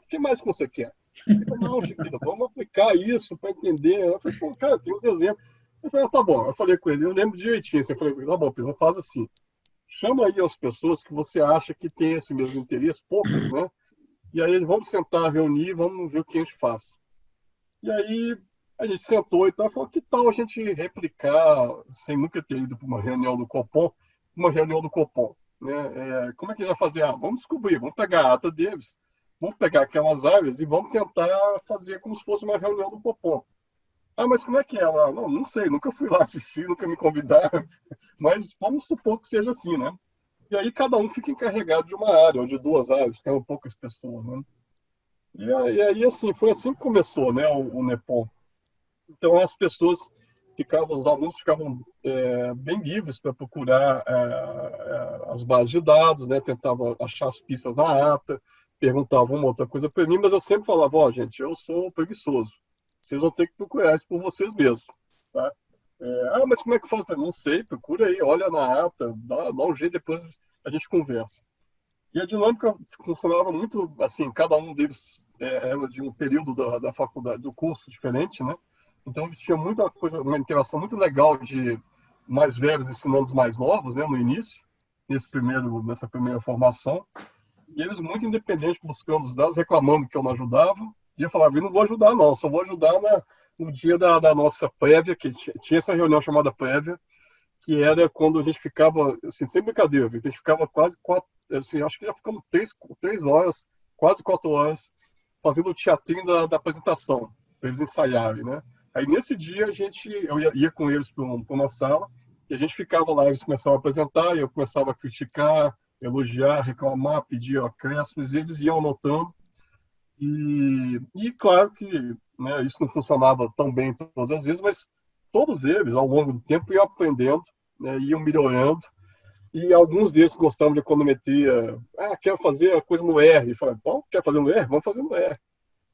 Que mais que você quer? Ele falou, não, Chiquita, vamos aplicar isso para entender. Eu falei, pô, cara, tem uns exemplos. Eu falei, tá bom. Eu falei com ele, eu lembro direitinho. Assim, eu falei, tá bom, Pedro, faz assim. Chama aí as pessoas que você acha que tem esse mesmo interesse, poucas, né? E aí vamos sentar, reunir, vamos ver o que a gente faz. E aí a gente sentou e tal, falou, que tal a gente replicar, sem nunca ter ido para uma reunião do Copom, né? Como é que a gente vai fazer? Vamos descobrir, vamos pegar a ata deles, vamos pegar aquelas áreas e vamos tentar fazer como se fosse uma reunião do Copom. Mas como é que é lá? Não sei, nunca fui lá assistir, nunca me convidaram, mas vamos supor que seja assim, né? E aí cada um fica encarregado de uma área, ou de duas áreas, que eram poucas pessoas, né? E aí, assim, foi assim que começou, né, o Nepom. Então, os alunos ficavam bem livres para procurar as bases de dados, né? Tentavam achar as pistas na ata, perguntavam uma outra coisa para mim, mas eu sempre falava, gente, eu sou preguiçoso. Vocês vão ter que procurar isso por vocês mesmos, tá? Mas como é que faz? Não sei, procura aí, olha na ata, dá um jeito, depois a gente conversa. E a dinâmica funcionava muito assim, cada um deles era de um período da faculdade, do curso diferente, né? Então tinha muita coisa, uma interação muito legal de mais velhos ensinando os mais novos, né, no início, nessa primeira formação. E eles muito independentes, buscando os dados, reclamando que eu não ajudava. E eu falava, eu não vou ajudar não, só vou ajudar no dia da nossa prévia, que tinha essa reunião chamada prévia, que era quando a gente ficava, assim, sem brincadeira, Vitor, a gente ficava quase 4, assim, acho que já ficamos 3 horas, quase 4 horas, fazendo o teatrinho da apresentação, para eles ensaiarem, né? Aí nesse dia eu ia com eles para uma sala, e a gente ficava lá, eles começavam a apresentar, e eu começava a criticar, elogiar, reclamar, pedir acréscimos, e eles iam anotando, e claro que, né, isso não funcionava tão bem todas as vezes, mas todos eles, ao longo do tempo, iam aprendendo, né, iam melhorando. E alguns deles gostavam de econometria. Ah, quero fazer a coisa no R. Falei, então, quer fazer no R? Vamos fazer no R.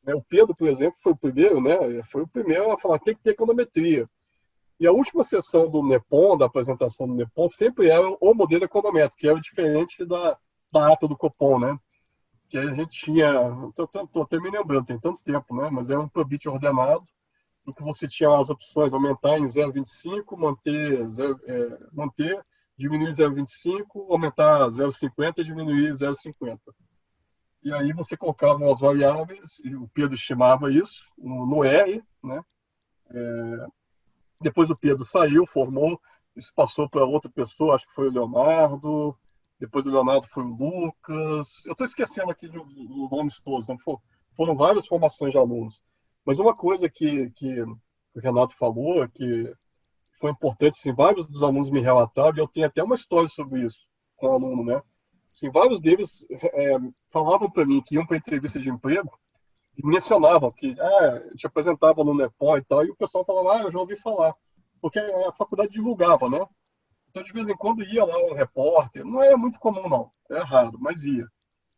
O Pedro, por exemplo, foi o primeiro, né? Foi o primeiro a falar, tem que ter econometria. E a última sessão do NEPOM, da apresentação do NEPOM, sempre era o modelo econométrico, que era diferente da ata do Copom, né? Que a gente tinha, tô até me lembrando, tem tanto tempo, né? Mas era um probit ordenado, em que você tinha as opções aumentar em 0,25, manter, diminuir 0,25, aumentar 0,50 e diminuir 0,50. E aí você colocava as variáveis, e o Pedro estimava isso no R, né? Depois o Pedro saiu, formou, isso passou para outra pessoa, acho que foi o Leonardo, depois o Leonardo foi o Lucas. Eu estou esquecendo aqui os nomes todos, né? Foram várias formações de alunos. Mas uma coisa que o Renato falou, que foi importante, assim, vários dos alunos me relataram, e eu tenho até uma história sobre isso com o aluno, né? Assim, vários deles falavam para mim que iam para entrevista de emprego e mencionavam que te apresentava no Nepal e tal, e o pessoal falava, eu já ouvi falar, porque a faculdade divulgava, né? Então, de vez em quando ia lá um repórter, não é muito comum não, é raro, mas ia.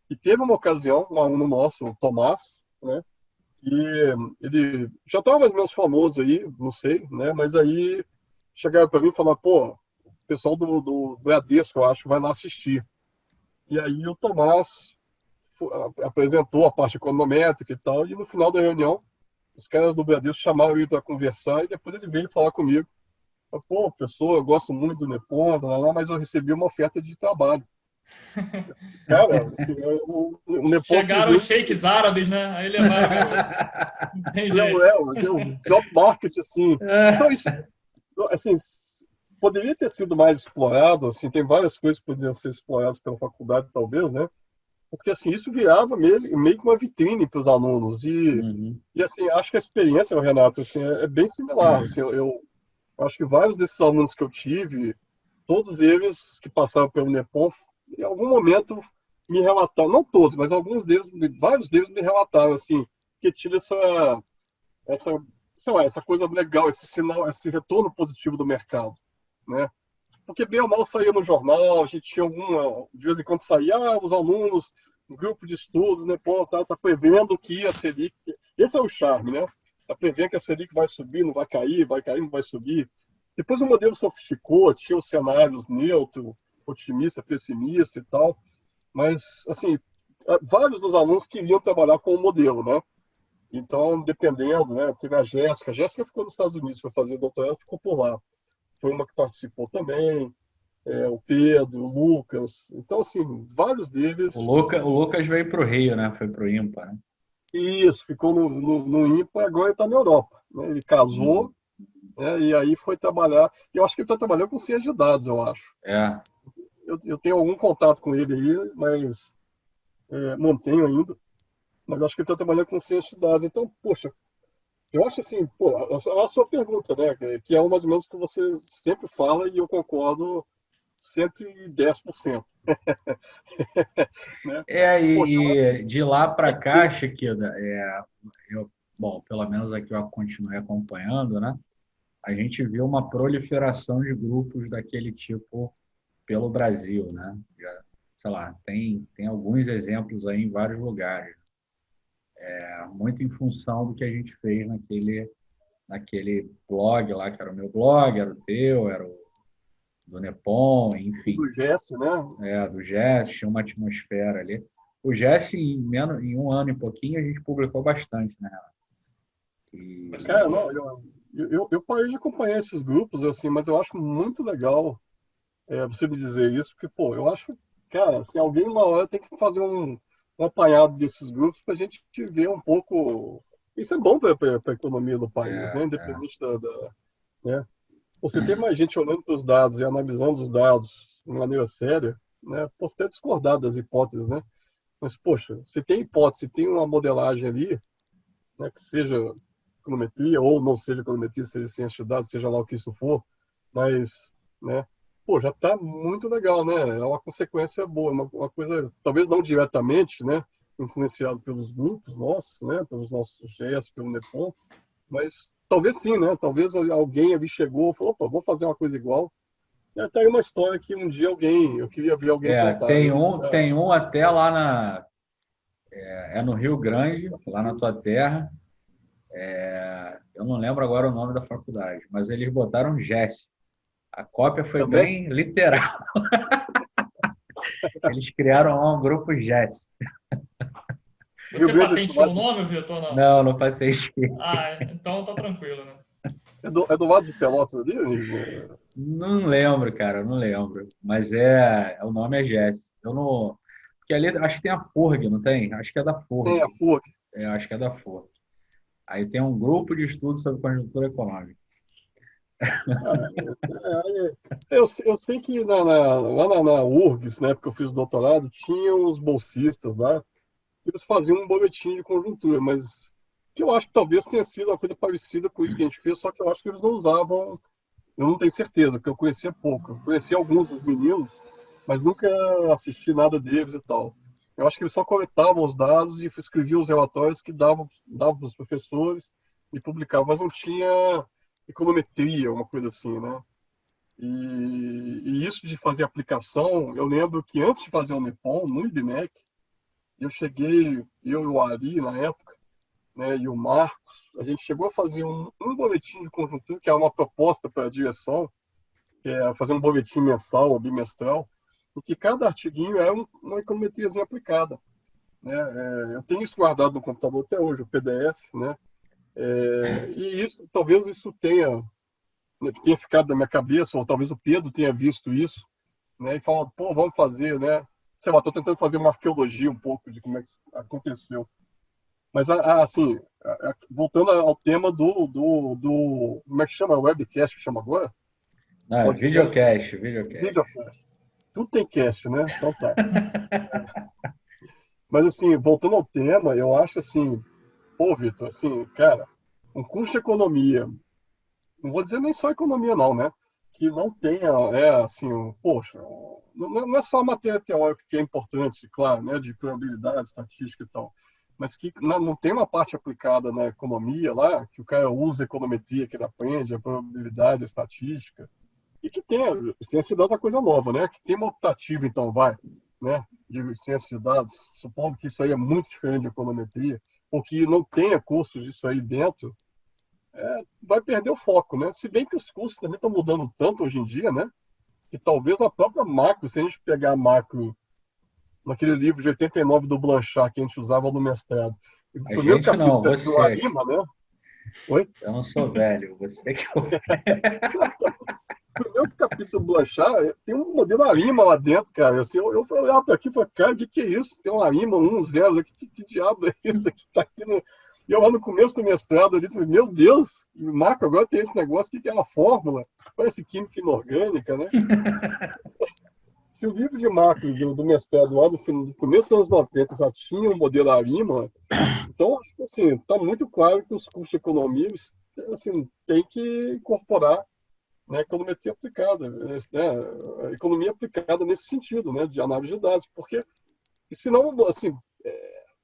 E teve uma ocasião, um aluno nosso, o Tomás, né? E ele já estava mais ou menos famoso aí, não sei, né? Mas aí chegaram para mim e falaram, pô, o pessoal do Bradesco, eu acho, vai lá assistir. E aí o Tomás apresentou a parte econométrica e tal, e no final da reunião, os caras do Bradesco chamaram ele para conversar, e depois ele veio falar comigo. Falou, pô, professor, eu gosto muito do Nepom, mas eu recebi uma oferta de trabalho. Cara, assim, o Nepom Chegaram serviu os sheiks árabes, né? Aí levaram o garoto. Não tem não jeito. é, o job market, assim. Então, isso, assim, poderia ter sido mais explorado, assim, tem várias coisas que poderiam ser exploradas pela faculdade, talvez, né? Porque, assim, isso virava meio que uma vitrine para os alunos. Uhum. E, assim, acho que a experiência, Renato, assim, é bem similar. Assim, eu acho que vários desses alunos que eu tive, todos eles que passaram pelo NEPOM, em algum momento me relataram, não todos, mas alguns deles, vários deles me relataram, assim, que tira essa, sei lá, essa coisa legal, esse sinal, esse retorno positivo do mercado, né? Porque bem ou mal saía no jornal, a gente tinha de vez em quando saía, os alunos, um grupo de estudos, né, pô, tá prevendo que a Selic, esse é o charme, né? Tá prevendo que a Selic vai subir, não vai cair, não vai subir. Depois o modelo sofisticou, tinha os cenários neutro, otimista, pessimista e tal, mas, assim, vários dos alunos queriam trabalhar com o modelo, né? Então, dependendo, né, teve a Jéssica ficou nos Estados Unidos para fazer doutorado, ficou por lá. Foi uma que participou também, o Pedro, o Lucas. Então, assim, vários deles. O Lucas veio para o Rio, né? Foi para o IMPA, né? Isso, ficou no IMPA e agora está na Europa. Né? Ele casou, Uhum. né? E aí foi trabalhar. Eu acho que ele está trabalhando com ciência de dados, eu acho. É. Eu tenho algum contato com ele aí, mas mantenho ainda. Mas acho que ele está trabalhando com ciência de dados. Então, poxa, eu acho assim, pô, a sua pergunta, né? Que é mais ou menos o que você sempre fala e eu concordo 110%. Né? Poxa, eu acho que De lá para tem que cá, ter. Chiquida, bom, pelo menos aqui eu continuei acompanhando, né? A gente viu uma proliferação de grupos daquele tipo pelo Brasil, né? Já, sei lá, tem alguns exemplos aí em vários lugares, muito em função do que a gente fez naquele blog lá, que era o meu blog, era o teu, era o do Nepom, enfim. Do GES, né? Do GES, tinha uma atmosfera ali. O GES, em um ano e pouquinho, a gente publicou bastante, né? Cara, não, eu parei de acompanhar esses grupos, assim, mas eu acho muito legal você me dizer isso, porque, pô, eu acho, cara, assim, alguém uma hora tem que fazer um apanhado desses grupos para a gente ver um pouco. Isso é bom para a economia do país, né? Independente né? Você tem mais gente olhando para os dados e analisando os dados de maneira séria, né? Posso até discordar das hipóteses, né? Mas, poxa, se tem hipótese, tem uma modelagem ali, né, que seja econometria ou não seja econometria, seja ciência de dados, seja lá o que isso for, mas, né, pô, já está muito legal, né? É uma consequência boa, uma coisa, talvez não diretamente, né, influenciado pelos grupos nossos, né, pelos nossos GES, pelo Nepom, mas talvez sim, né? Talvez alguém ali chegou e falou, opa, vou fazer uma coisa igual. E até aí uma história que um dia eu queria ver alguém contar. Tem um até lá no Rio Grande, lá na tua terra. Eu não lembro agora o nome da faculdade, mas eles botaram GES. A cópia foi Também? bem literal. Eles criaram lá um grupo GES. Você patenteou o nome, Vitor, ou não? Não patenteei. Então tá tranquilo, né? É do lado de Pelotas ali, Anísio? Não lembro, cara, não lembro. Mas o nome é GES. Eu não. Porque ali acho que tem a FURG, não tem? Acho que é da FURG. Tem a FURG. Acho que é da FURG. Aí tem um grupo de estudos sobre conjuntura econômica. Eu sei que lá na URGS, na época que eu fiz o doutorado, tinha os bolsistas lá, que eles faziam um boletim de conjuntura, mas que eu acho que talvez tenha sido uma coisa parecida com isso que a gente fez, só que eu acho que eles não usavam, eu não tenho certeza, porque eu conhecia pouco. Eu conhecia alguns dos meninos, mas nunca assisti nada deles e tal. Eu acho que eles só coletavam os dados e escreviam os relatórios que davam para os professores e publicavam, mas não tinha econometria, uma coisa assim, né? E isso de fazer aplicação, eu lembro que antes de fazer o Nepom, no IBMEC, eu cheguei, eu e o Ari na época, né, e o Marcos, a gente chegou a fazer um boletim de conjuntura, que é uma proposta para a direção, que é fazer um boletim mensal ou bimestral, em que cada artiguinho é uma econometriazinha aplicada. Né? Eu tenho isso guardado no computador até hoje, o PDF, né? E isso, talvez isso tenha ficado na minha cabeça, ou talvez o Pedro tenha visto isso, né? E falado, pô, vamos fazer, né? Sei lá, estou tentando fazer uma arqueologia um pouco de como é que isso aconteceu. Mas, assim, voltando ao tema como é que chama? Webcast que chama agora? Não, videocast. Videocast. Tudo tem cast, né? Então tá. Mas, assim, voltando ao tema, eu acho assim, pô, Vitor, assim, cara, um curso de economia, não vou dizer nem só economia não, né? Que não tenha, assim, poxa, não é só a matéria teórica que é importante, claro, né? De probabilidade, estatística e tal. Mas que não tem uma parte aplicada na economia lá, que o cara usa a econometria que ele aprende, a probabilidade, a estatística, e que tenha, ciência de dados é uma coisa nova, né? Que tem uma optativa, então, né? De ciência de dados, supondo que isso aí é muito diferente de econometria, ou que não tenha cursos disso aí dentro, vai perder o foco, né? Se bem que os cursos também estão mudando tanto hoje em dia, né? Que talvez a própria macro, se a gente pegar a macro naquele livro de 89 do Blanchard que a gente usava no mestrado, o primeiro capítulo não, é do Arima, né? Oi? Eu não sou velho, você que eu... O primeiro capítulo do Blanchard tem um modelo Arima lá dentro, cara. Assim, eu olhava para aqui e falei, cara, o que é isso? Tem um Arima 1.0, que diabo é isso aqui? Tá aqui no... E eu lá no começo do mestrado ali, falei, meu Deus, Marco, agora tem esse negócio, o que é uma fórmula? Parece química inorgânica, né? Se o livro de macros do mestrado lá do começo dos anos 90 já tinha um modelo Arima, então acho que assim, está muito claro que os cursos de economia assim, têm que incorporar, né, econometria aplicada, né, economia aplicada nesse sentido, né, de análise de dados, porque senão, assim,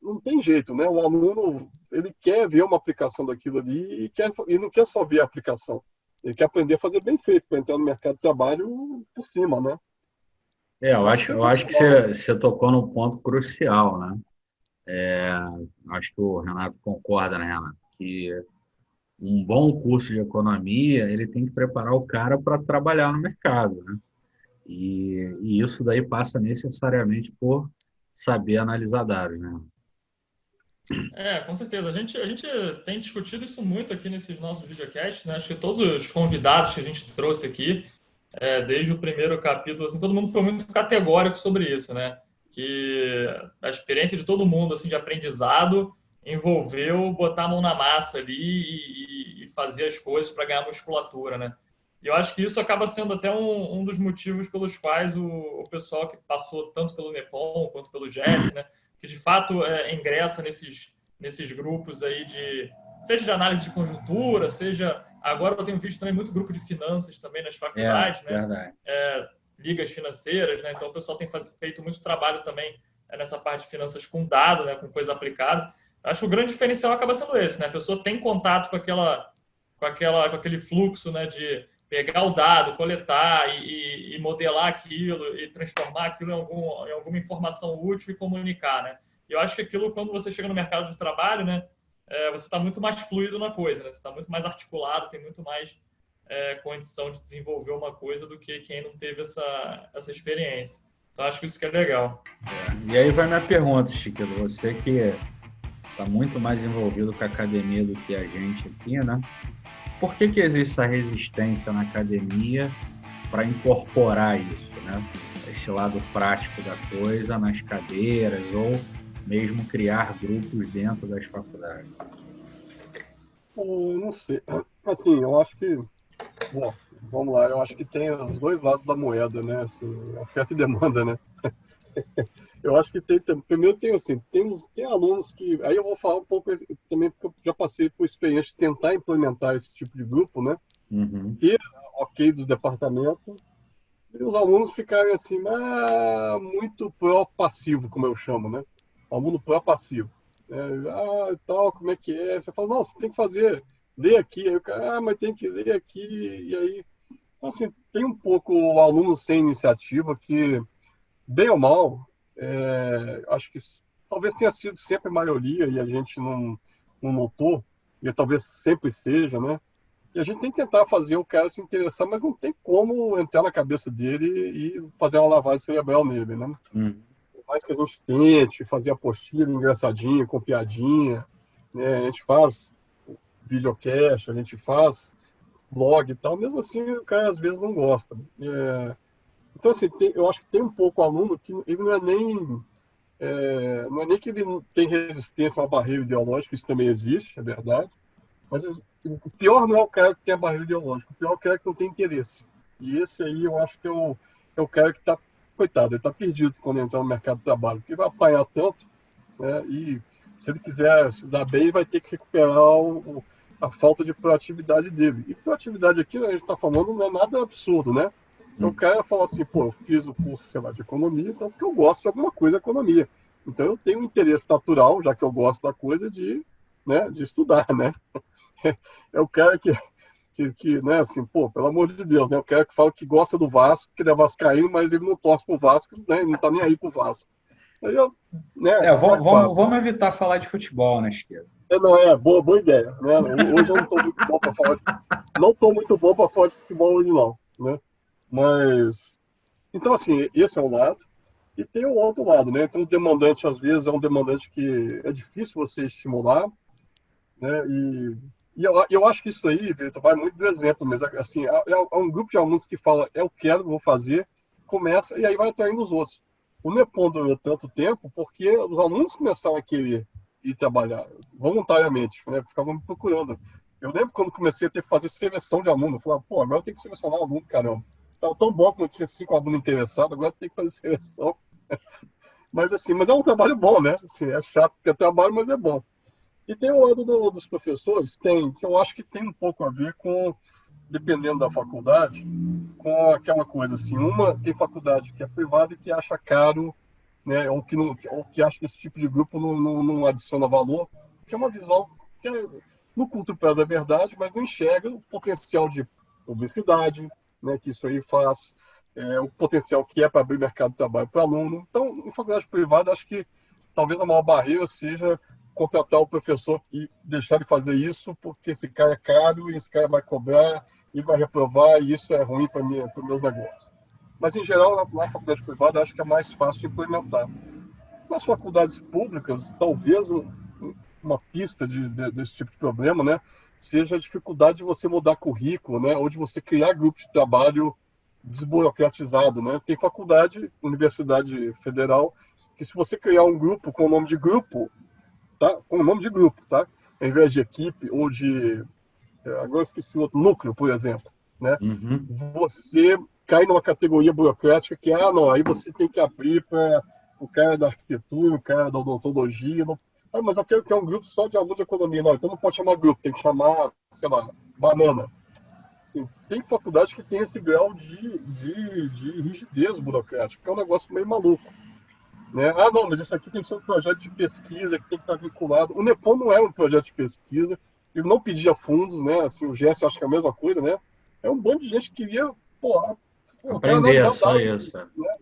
não tem jeito, né, o aluno ele quer ver uma aplicação daquilo ali e não quer só ver a aplicação, ele quer aprender a fazer bem feito para entrar no mercado de trabalho por cima, né? Eu acho que você tocou num ponto crucial, né? Acho que o Renato concorda, né, Renato? Que um bom curso de economia, ele tem que preparar o cara para trabalhar no mercado, né? E isso daí passa necessariamente por saber analisar dados, né? Com certeza. A gente tem discutido isso muito aqui nesses nossos videocasts, né? Acho que todos os convidados que a gente trouxe aqui, desde o primeiro capítulo, assim, todo mundo foi muito categórico sobre isso, né? Que a experiência de todo mundo, assim, de aprendizado envolveu botar a mão na massa ali e fazer as coisas para ganhar musculatura, né? E eu acho que isso acaba sendo até um dos motivos pelos quais o pessoal que passou tanto pelo Nepom quanto pelo GES, né? Que de fato ingressa nesses grupos aí seja de análise de conjuntura, seja agora eu tenho visto também muito grupo de finanças também nas faculdades, né? Verdade. Ligas financeiras, né? Então o pessoal tem feito muito trabalho também nessa parte de finanças com dado, né? Com coisa aplicada. Acho que o grande diferencial acaba sendo esse, né? A pessoa tem contato com aquele fluxo, né? De pegar o dado, coletar e modelar aquilo e transformar aquilo em alguma informação útil e comunicar, né? Eu acho que aquilo, quando você chega no mercado de trabalho, né, você está muito mais fluido na coisa, né? Você está muito mais articulado, tem muito mais condição de desenvolver uma coisa do que quem não teve essa experiência. Então, acho que isso que é legal. E aí vai minha pergunta, Chiquilo. Você que está muito mais envolvido com a academia do que a gente aqui, né? Por que existe essa resistência na academia para incorporar isso, né? Esse lado prático da coisa nas cadeiras ou mesmo criar grupos dentro das faculdades? Não sei. Assim, eu acho que... Bom, vamos lá. Eu acho que tem os dois lados da moeda, né? Assim, oferta e demanda, né? Eu acho que primeiro tem assim, tem alunos que, aí eu vou falar um pouco também, porque eu já passei por experiência de tentar implementar esse tipo de grupo, né? Uhum. E ok do departamento, e os alunos ficarem assim, muito pró-passivo, como eu chamo, né? Aluno pró-passivo. Tal, como é que é? Você fala, não, você tem que fazer, lê aqui, aí o cara, mas tem que ler aqui, e aí... Então, assim, tem um pouco o aluno sem iniciativa que, bem ou mal, acho que talvez tenha sido sempre a maioria e a gente não notou, e talvez sempre seja, né? E a gente tem que tentar fazer o cara se interessar, mas não tem como entrar na cabeça dele e fazer uma lavagem cerebral nele, né? Por mais que a gente tente fazer apostila engraçadinha, com piadinha, né? A gente faz videocast, a gente faz blog e tal, mesmo assim o cara às vezes não gosta. Então, assim, eu acho que tem um pouco aluno que ele não é nem que ele não tem resistência a uma barreira ideológica, isso também existe, é verdade, mas o pior não é o cara que tem a barreira ideológica, o pior é o cara que não tem interesse. E esse aí eu acho que é o cara que está, coitado, ele está perdido quando entrar no mercado de trabalho, porque vai apanhar tanto, né, e se ele quiser se dar bem, ele vai ter que recuperar a falta de proatividade dele. E proatividade aqui, a gente está falando, não é nada absurdo, né? Então o cara fala assim, pô, eu fiz o curso, sei lá, de economia, então porque eu gosto de alguma coisa de economia. Então eu tenho um interesse natural, já que eu gosto da coisa, de estudar, né? É o cara que, né, assim, pô, pelo amor de Deus, né? O cara que fala que gosta do Vasco, que ele é vascaíno, mas ele não torce pro Vasco, né? Ele não tá nem aí pro Vasco. Aí eu, né? Vamos evitar falar de futebol, né, Chiqueiro? Não, boa ideia, né? Hoje eu não estou muito bom para falar não estou muito bom para falar de futebol hoje não, né? Mas então assim, esse é um lado e tem o outro lado, né? Então o demandante às vezes é um demandante que é difícil você estimular, né? E eu acho que isso aí, Vitor, vai muito do exemplo mesmo. Assim, é um grupo de alunos que fala, eu quero, vou fazer, começa e aí vai atraindo os outros. O Nepom durou tanto tempo porque os alunos começaram a querer ir trabalhar voluntariamente, né? Ficavam me procurando. Eu lembro quando comecei a ter que fazer seleção de aluno, eu falava, pô, agora eu tenho que selecionar aluno, caramba. Tava tão bom que eu tinha 5 alunos interessados, agora tem que fazer seleção. Mas assim, mas é um trabalho bom, né? Assim, é chato porque é trabalho, mas é bom. E tem o lado dos professores, que eu acho que tem um pouco a ver com, dependendo da faculdade, com aquela coisa assim, tem faculdade que é privada e que acha caro, né, ou que acha que esse tipo de grupo não adiciona valor, que é uma visão que no curto prazo é verdade, mas não enxerga o potencial de publicidade, né, que isso aí faz, o potencial que é para abrir mercado de trabalho para aluno. Então, em faculdade privada, acho que talvez a maior barreira seja contratar o professor e deixar de fazer isso, porque esse cara é caro e esse cara vai cobrar e vai reprovar, e isso é ruim para os meus negócios. Mas, em geral, na faculdade privada, acho que é mais fácil de implementar. Nas faculdades públicas, talvez uma pista desse tipo de problema, né, seja a dificuldade de você mudar currículo, né, ou de você criar grupos de trabalho desburocratizado, né? Tem faculdade, universidade federal, que se você criar um grupo com o nome de grupo, tá? Com o nome de grupo, tá? Ao invés de equipe ou de, agora eu esqueci outro, núcleo, por exemplo, né? Uhum. Você cai numa categoria burocrática que, não, aí você tem que abrir para o cara da arquitetura, o cara da odontologia, não... mas eu quero que é um grupo só de aluno de economia. Não, então não pode chamar grupo, tem que chamar, sei lá, banana. Assim, tem faculdade que tem esse grau de rigidez burocrática, que é um negócio meio maluco. Né? Não, mas isso aqui tem que ser um projeto de pesquisa, que tem que estar vinculado. O NEPOM não é um projeto de pesquisa, ele não pedia fundos, né? Assim, o GES acho que é a mesma coisa, né? É um bando de gente que queria, eu quero Aprender, analisar só dados, isso. né?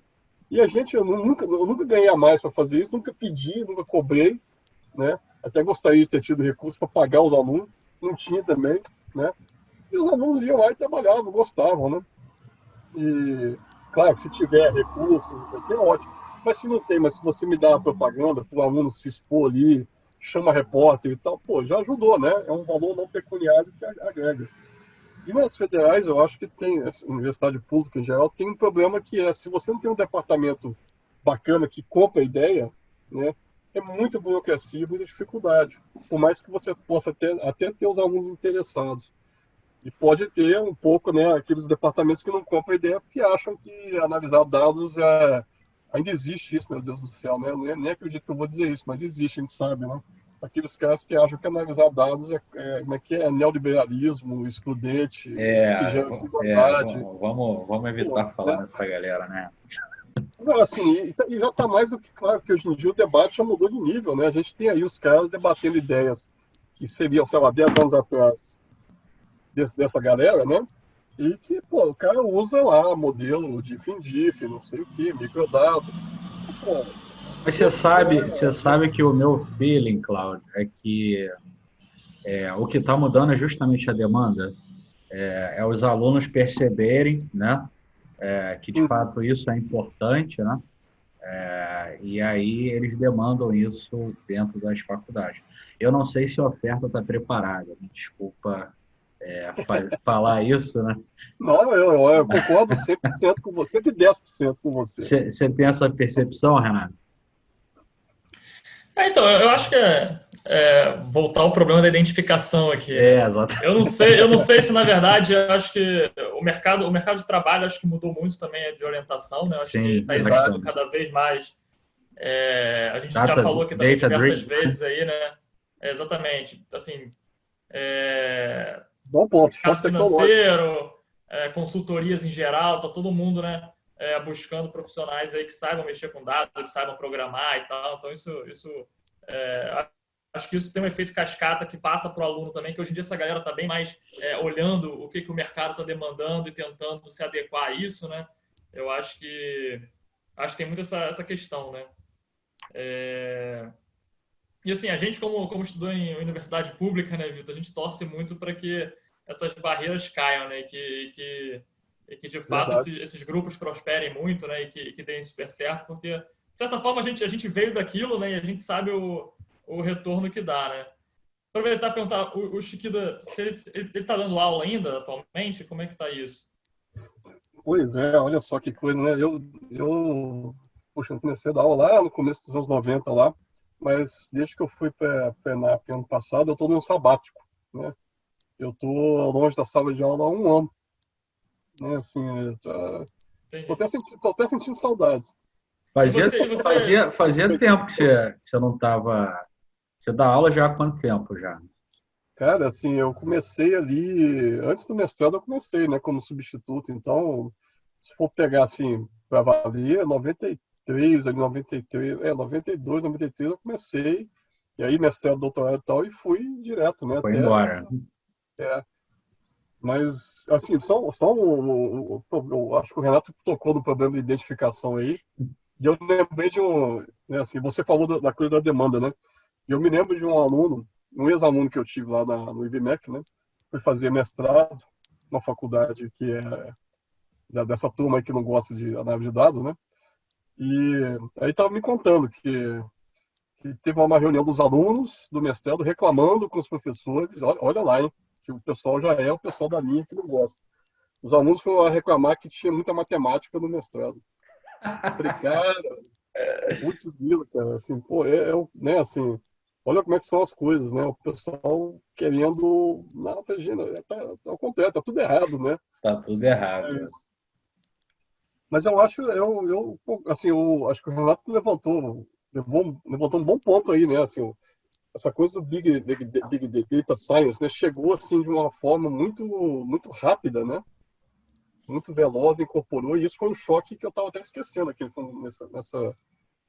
E a gente, eu nunca ganhei a mais para fazer isso, nunca pedi, nunca cobrei, né? Até gostaria de ter tido recursos para pagar os alunos, não tinha também, né? E os alunos iam lá e trabalhavam, gostavam, né? E, claro, que se tiver recursos, isso aqui é ótimo. Mas se não tem, mas se você me dá uma propaganda para o aluno se expor ali, chama repórter e tal, pô, já ajudou, né? É um valor não pecuniário que agrega. E nas federais, eu acho que tem, a universidade pública em geral, tem um problema que é, se você não tem um departamento bacana que compra a ideia, né? É muita burocracia, muita dificuldade. Por mais que você possa até ter os alunos interessados. E pode ter um pouco, né, aqueles departamentos que não compram a ideia porque acham que analisar dados ainda existe isso, meu Deus do céu, né? Eu nem acredito que eu vou dizer isso, mas existe, a gente sabe, né? Aqueles caras que acham que analisar dados como é que é neoliberalismo, excludente, que gera desigualdade. Vamos Pô, evitar falar né? nessa galera, né? Não, assim, e já está mais do que claro que hoje em dia o debate já mudou de nível, né? A gente tem aí os caras debatendo ideias que seriam, sei lá, 10 anos atrás dessa galera, né? E que, pô, o cara usa lá modelo de FINDIF, não sei o que, microdata. Pô, Mas você gente, sabe que o meu feeling, Cláudio, é que o que está mudando é justamente a demanda, é os alunos perceberem, né, que de fato isso é importante, né, e aí eles demandam isso dentro das faculdades. Eu não sei se a oferta está preparada, me desculpa falar isso, né? não, eu concordo 100% com você, 110% com você. Você tem essa percepção, Renato? Então, eu acho que voltar ao problema da identificação aqui. Exato. Eu não sei se, na verdade, eu acho que o mercado de trabalho acho que mudou muito também de orientação, né? Eu acho que está exigindo cada vez mais. A gente já falou aqui também diversas vezes aí, né? Exatamente. Assim, Bom ponto, mercado financeiro, consultorias em geral, tá todo mundo, né? Buscando profissionais aí que saibam mexer com dados, que saibam programar e tal. Então, acho que isso tem um efeito cascata que passa para o aluno também, que hoje em dia essa galera está bem mais olhando o que o mercado está demandando e tentando se adequar a isso, né? Eu acho que tem muito essa questão, né? E assim, a gente como estudou em universidade pública, né, Vitor, a gente torce muito para que essas barreiras caiam, né? E que de fato esses grupos prosperem muito, né? E que deem super certo, porque de certa forma a gente veio daquilo, né? E a gente sabe o retorno que dá, né? Aproveitar e perguntar, o Chiquida, ele está dando aula ainda atualmente? Como é que está isso? Pois é, olha só que coisa, né? Poxa, eu comecei a dar aula lá no começo dos anos 90 lá, mas desde que eu fui para a ENAP ano passado, eu estou num sabático, né? Eu estou longe da sala de aula há um ano, né? Assim, tô até sentindo saudades. Fazia tempo que você não estava... Você dá aula já há quanto tempo já? Cara, assim, eu comecei ali, antes do mestrado eu comecei, né, como substituto, então, se for pegar, assim, para valer, 93, ali, 93, 92, 93 eu comecei, e aí mestrado, doutorado e tal, e fui direto, né, Foi embora. Mas, assim, eu acho que o Renato tocou no problema de identificação aí, e eu lembrei de né, assim, você falou da coisa da demanda, né, e eu me lembro de um aluno, um ex-aluno que eu tive lá no IBMEC, né, foi fazer mestrado, uma faculdade que dessa turma aí que não gosta de análise de dados, né? E aí estava me contando que teve uma reunião dos alunos do mestrado reclamando com os professores, olha lá, hein, que o pessoal já é o pessoal da linha que não gosta. Os alunos foram a reclamar que tinha muita matemática no mestrado. Eu falei, cara, putz, grila, cara, assim, pô, né, assim, olha como é que são as coisas, né? O pessoal querendo, não, tá ao contrário, tá tudo errado, né? Tá tudo errado. Mas eu acho, assim, eu acho que o Renato levantou um bom ponto aí, né? Assim, essa coisa do Big Data Science, né? Chegou assim de uma forma muito rápida, né? Muito veloz, incorporou, e isso foi um choque que eu estava até esquecendo aqui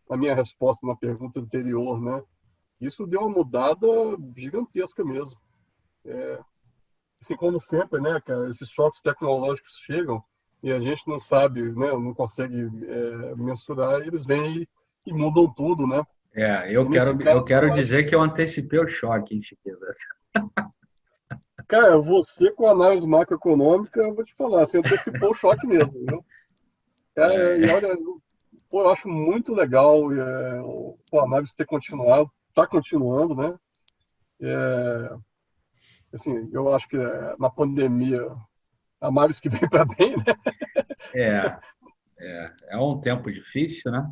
na minha resposta na pergunta anterior, né? Isso deu uma mudada gigantesca mesmo. Assim como sempre, né, cara, esses choques tecnológicos chegam e a gente não sabe, né, não consegue mensurar, e eles vêm e mudam tudo, né? Eu E nesse eu caso, quero eu acho, dizer que eu antecipei o choque, hein, Chiqueza? cara, você com análise macroeconômica, eu vou te falar, você antecipou o choque mesmo, viu? Cara, e olha, pô, eu acho muito legal a análise ter continuado, tá continuando, né? Assim, eu acho que na pandemia, a Mavis que vem para bem, né? É, é um tempo difícil, né?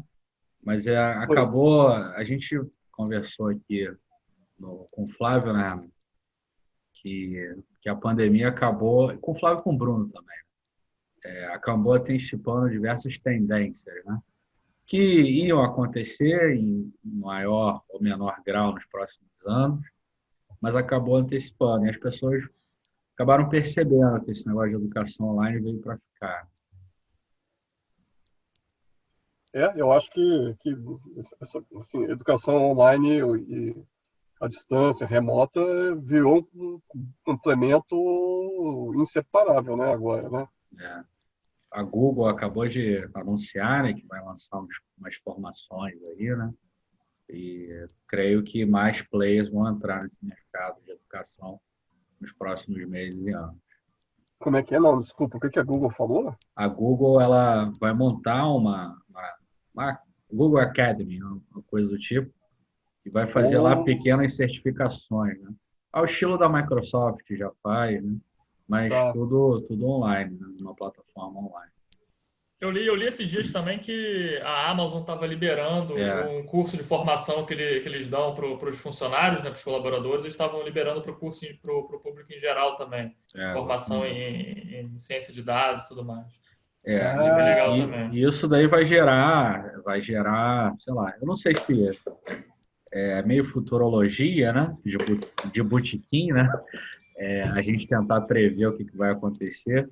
Mas Pois é. acabou, a gente conversou aqui com o Flávio, né? Que a pandemia acabou, com o Flávio e com o Bruno também, acabou antecipando diversas tendências, né? Que iam acontecer em maior ou menor grau nos próximos anos, mas acabou antecipando. E as pessoas acabaram percebendo que esse negócio de educação online veio para ficar. Eu acho que essa, assim, educação online e a distância remota virou um complemento inseparável, né, agora, né? Né? A Google acabou de anunciar, né, que vai lançar umas formações aí, né? E creio que mais players vão entrar nesse mercado de educação nos próximos meses e anos. Como é que é? Não, desculpa, o que que a Google falou? A Google ela vai montar uma Google Academy, uma coisa do tipo, e vai fazer lá Ou pequenas certificações, né? Ao estilo da Microsoft já faz, né? Mas tá. tudo online, né? Numa plataforma online. Eu li esses dias também que a Amazon estava liberando É, um curso de formação que eles dão para os funcionários, né, para os colaboradores, eles estavam liberando para o curso para o público em geral também. Formação exatamente. em ciência de dados e tudo mais. Achei bem Ah, legal também. E isso daí vai gerar, sei lá, eu não sei se é meio futurologia, né? De botequim, né? A gente tentar prever o que vai acontecer,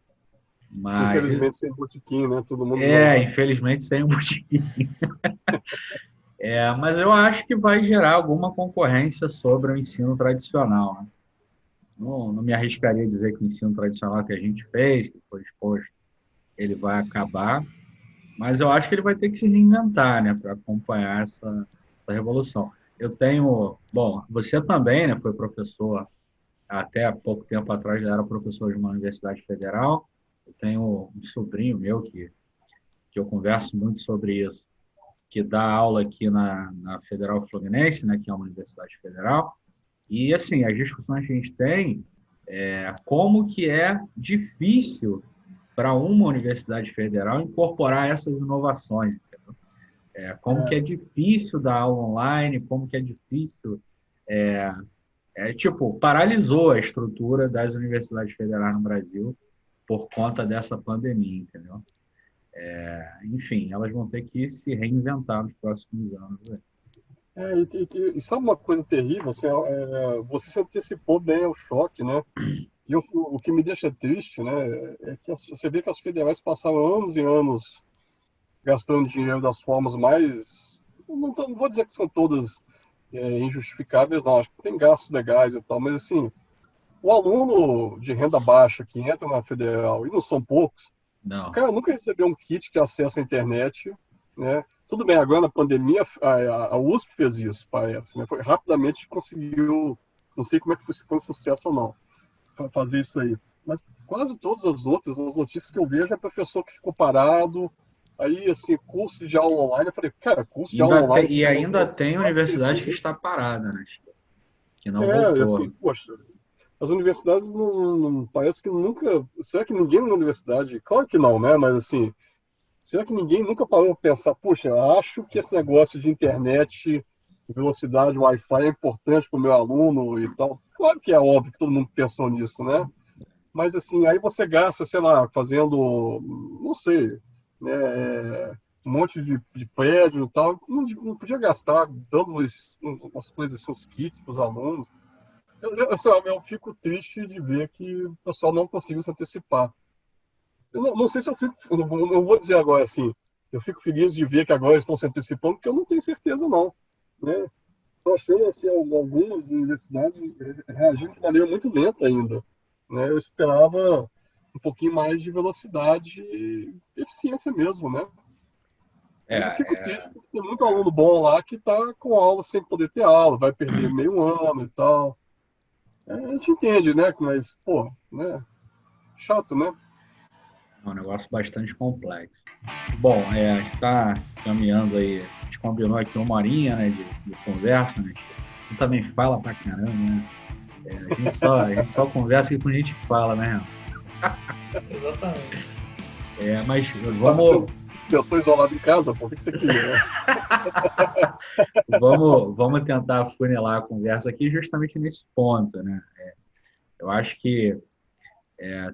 mas infelizmente sem botequim, né? Todo mundo isolado. infelizmente sem um botequim. Mas eu acho que vai gerar alguma concorrência sobre o ensino tradicional, né? Não me arriscaria a dizer que o ensino tradicional que a gente fez, que foi exposto, ele vai acabar, mas eu acho que ele vai ter que se reinventar, né, para acompanhar essa revolução. Eu tenho, bom, você também, né, foi professor até há pouco tempo atrás, já era professor de uma universidade federal. Eu tenho um sobrinho meu que eu converso muito sobre isso, que dá aula aqui na Federal Fluminense, né, que é uma universidade federal. E, assim, as discussões que a gente tem como que é difícil para uma universidade federal incorporar essas inovações. Como que é difícil dar aula online, como que é difícil... tipo, paralisou a estrutura das universidades federais no Brasil por conta dessa pandemia, entendeu? Enfim, elas vão ter que se reinventar nos próximos anos. Né? E sabe uma coisa terrível? Assim, você se antecipou bem ao choque, né? E o que me deixa triste, né, é que você vê que as federais passaram anos e anos gastando dinheiro das formas mais. Não vou dizer que são todas injustificáveis, não. Acho que tem gastos legais e tal, mas assim, o aluno de renda baixa que entra na federal, e não são poucos, o Não, cara nunca recebeu um kit de acesso à internet, né? Tudo bem, agora na pandemia a USP fez isso, parece, né? Foi, rapidamente conseguiu, não sei como é que foi, se foi um sucesso ou não, fazer isso aí. Mas quase todas as outras, as notícias que eu vejo é professor que ficou parado, aí, assim, curso de aula online. Eu falei, cara, curso de aula online que E durou ainda tem quase seis universidade que está meses. parada, né? Que não É, assim, voltou. poxa, as universidades parece que nunca. Será que ninguém na universidade? Claro que não, né? Mas assim, será que ninguém nunca parou para pensar, puxa, acho que esse negócio de internet, velocidade, Wi-Fi é importante para o meu aluno e tal? Claro que é óbvio que todo mundo pensou nisso, né? Mas assim, aí você gasta, sei lá, fazendo, não sei, né, um monte de prédio e tal. Não podia gastar dando umas coisas, assim, uns kits para os alunos. Eu fico triste de ver que o pessoal não conseguiu se antecipar. Eu não sei se eu fico, eu não vou dizer agora assim, eu fico feliz de ver que agora eles estão se antecipando, porque eu não tenho certeza não, né? Estou achando assim, algumas universidades reagindo de maneira muito lenta ainda, né? Eu esperava um pouquinho mais de velocidade e eficiência mesmo, né? É, Eu fico é, triste porque tem muito aluno bom lá que está com aula sem poder ter aula, vai perder meio ano e tal. A gente entende, né? Mas, pô, né? Chato, né? é um negócio bastante complexo. Bom, a gente está caminhando aí, a gente combinou aqui uma horinha, né, de conversa, né? Você também fala pra caramba, né? A gente só conversa aqui com gente que fala, né? Exatamente. Mas Sabe, vamos, eu tô isolado em casa, pô, o que você queria, né? vamos tentar funilar a conversa aqui justamente nesse ponto, né? Eu acho que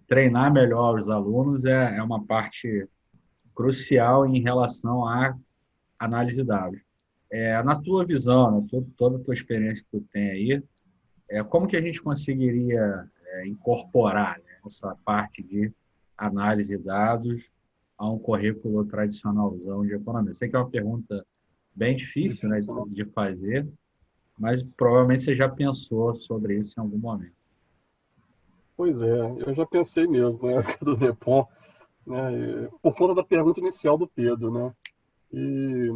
treinar melhor os alunos é uma parte crucial em relação à análise de dados. Na tua visão, né, toda a tua experiência que tu tem aí, como que a gente conseguiria incorporar, né, essa parte de análise de dados a um currículo tradicionalzão de economia? Sei que é uma pergunta bem difícil, né, Difícil, né? de fazer, mas provavelmente você já pensou sobre isso em algum momento. Pois é, eu já pensei mesmo, né? Do Depon, né? Por conta da pergunta inicial do Pedro, né? E,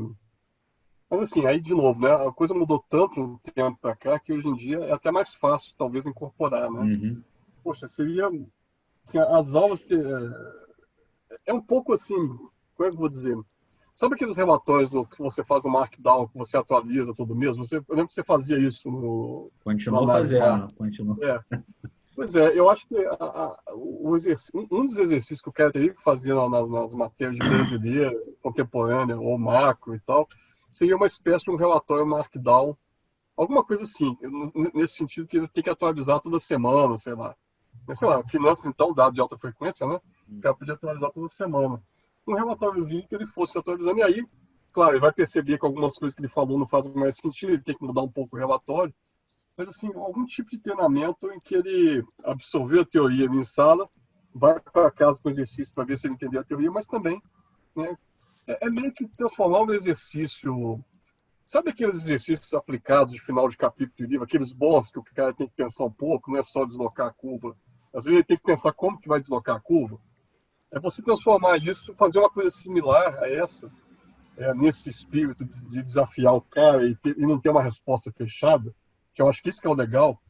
mas assim, aí de novo, né? A coisa mudou tanto um tempo para cá que hoje em dia é até mais fácil, talvez, incorporar, né? Uhum. Poxa, seria, assim, as aulas é um pouco assim, como é que eu vou dizer? Sabe aqueles relatórios que você faz no Markdown, que você atualiza tudo mesmo? Eu lembro que você fazia isso no Continuou Análise Mar. fazendo, continuou. É. Pois é, eu acho que um dos exercícios que o cara teria que fazer nas matérias de brasileira, contemporânea ou macro e tal, seria uma espécie de um relatório Markdown, alguma coisa assim, nesse sentido que ele tem que atualizar toda semana, sei lá. Mas, sei lá, finanças, então, dados de alta frequência, né? O cara podia atualizar toda semana. Um relatóriozinho que ele fosse atualizando, e aí, claro, ele vai perceber que algumas coisas que ele falou não fazem mais sentido, ele tem que mudar um pouco o relatório, mas assim, algum tipo de treinamento em que ele absorveu a teoria em sala, vai para casa com o exercício para ver se ele entendeu a teoria, mas também, né, é meio que transformar o exercício. Sabe aqueles exercícios aplicados de final de capítulo de livro, aqueles bons que o cara tem que pensar um pouco, não é só deslocar a curva. Às vezes ele tem que pensar como que vai deslocar a curva. É você transformar isso, fazer uma coisa similar a essa, nesse espírito de desafiar o cara e não ter uma resposta fechada, que eu acho que isso que é o legal,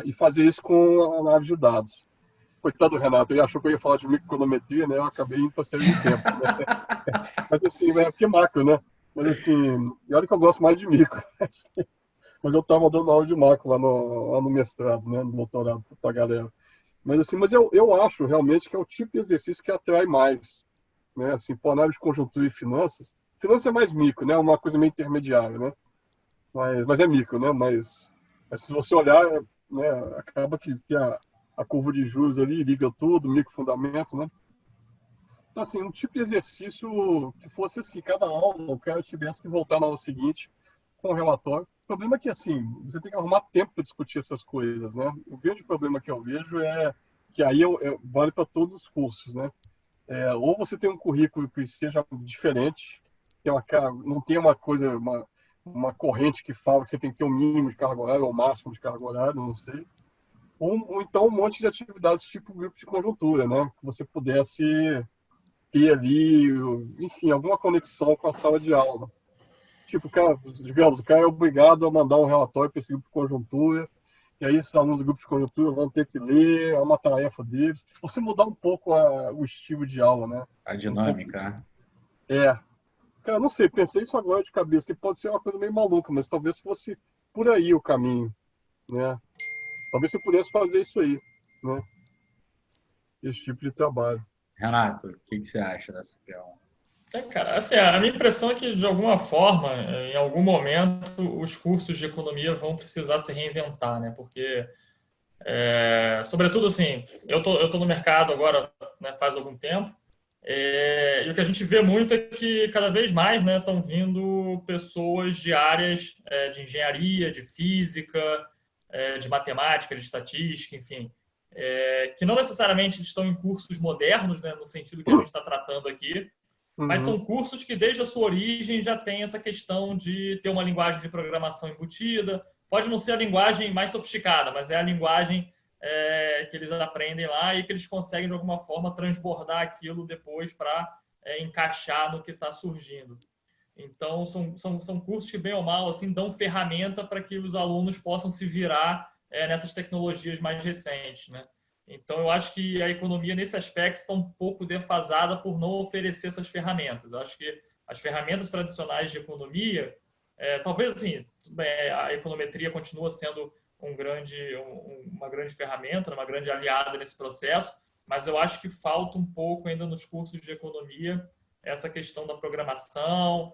e fazer isso com análise de dados. Coitado do Renato, ele achou que eu ia falar de microeconometria, né? Eu acabei indo para a série de tempo, né? Mas assim, é porque é macro, né? Mas assim, e olha que eu gosto mais de micro. Mas eu estava dando aula de macro lá no mestrado, né? No doutorado para a galera. Mas assim, eu acho realmente que é o tipo de exercício que atrai mais, né? Assim, por análise de conjuntura e finanças. Finanças é mais micro, né? Uma coisa meio intermediária, né? Mas é micro, né? Mas se você olhar, né? Acaba que tem a curva de juros ali, liga tudo, microfundamento, né? Então, assim, um tipo de exercício que fosse assim, cada aula o cara tivesse que voltar na aula seguinte com um relatório. O problema é que, assim, você tem que arrumar tempo para discutir essas coisas, né? O grande problema que eu vejo é que aí vale para todos os cursos, né? Ou você tem um currículo que seja diferente, não tem uma coisa, uma corrente que fala que você tem que ter um mínimo de carga horária ou um máximo de carga horária, não sei. Ou então um monte de atividades tipo grupo de conjuntura, né? Que você pudesse ter ali, enfim, alguma conexão com a sala de aula. Tipo, cara, digamos, o cara é obrigado a mandar um relatório para esse grupo de conjuntura, e aí esses alunos do grupo de conjuntura vão ter que ler, é uma tarefa deles. Você mudar um pouco o estilo de aula, né? A dinâmica. É. Cara, não sei, pensei isso agora de cabeça, que pode ser uma coisa meio maluca, mas talvez fosse por aí o caminho, né? Talvez você pudesse fazer isso aí, né? Esse tipo de trabalho. Renato, o que você acha dessa questão? Cara, assim, a minha impressão é que, de alguma forma, em algum momento, os cursos de economia vão precisar se reinventar, né? Porque, sobretudo, assim, eu tô no mercado agora, né, faz algum tempo, e o que a gente vê muito é que, cada vez mais, né, estão vindo pessoas de áreas de engenharia, de física, de matemática, de estatística, enfim, que não necessariamente estão em cursos modernos, né, no sentido que a gente está tratando aqui, mas Uhum. são cursos que, desde a sua origem, já tem essa questão de ter uma linguagem de programação embutida. Pode não ser a linguagem mais sofisticada, mas é a linguagem que eles aprendem lá e que eles conseguem, de alguma forma, transbordar aquilo depois para encaixar no que está surgindo. Então, são cursos que, bem ou mal, assim, dão ferramenta para que os alunos possam se virar nessas tecnologias mais recentes, né? Então, eu acho que a economia, nesse aspecto, está um pouco defasada por não oferecer essas ferramentas. Eu acho que as ferramentas tradicionais de economia, talvez, assim, a econometria continua sendo uma grande ferramenta, uma grande aliada nesse processo, mas eu acho que falta um pouco ainda nos cursos de economia essa questão da programação,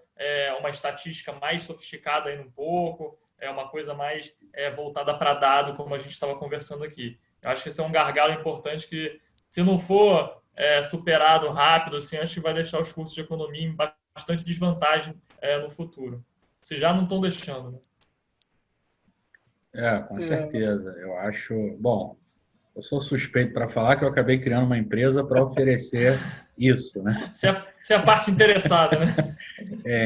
uma estatística mais sofisticada ainda um pouco, uma coisa mais voltada para dado, como a gente estava conversando aqui. Eu acho que esse é um gargalo importante que, se não for superado rápido, assim, acho que vai deixar os cursos de economia em bastante desvantagem no futuro. Se já não estão deixando, né? Com É, certeza. Eu acho. Bom, eu sou suspeito para falar que eu acabei criando uma empresa para oferecer isso, né? Você é a parte interessada, né?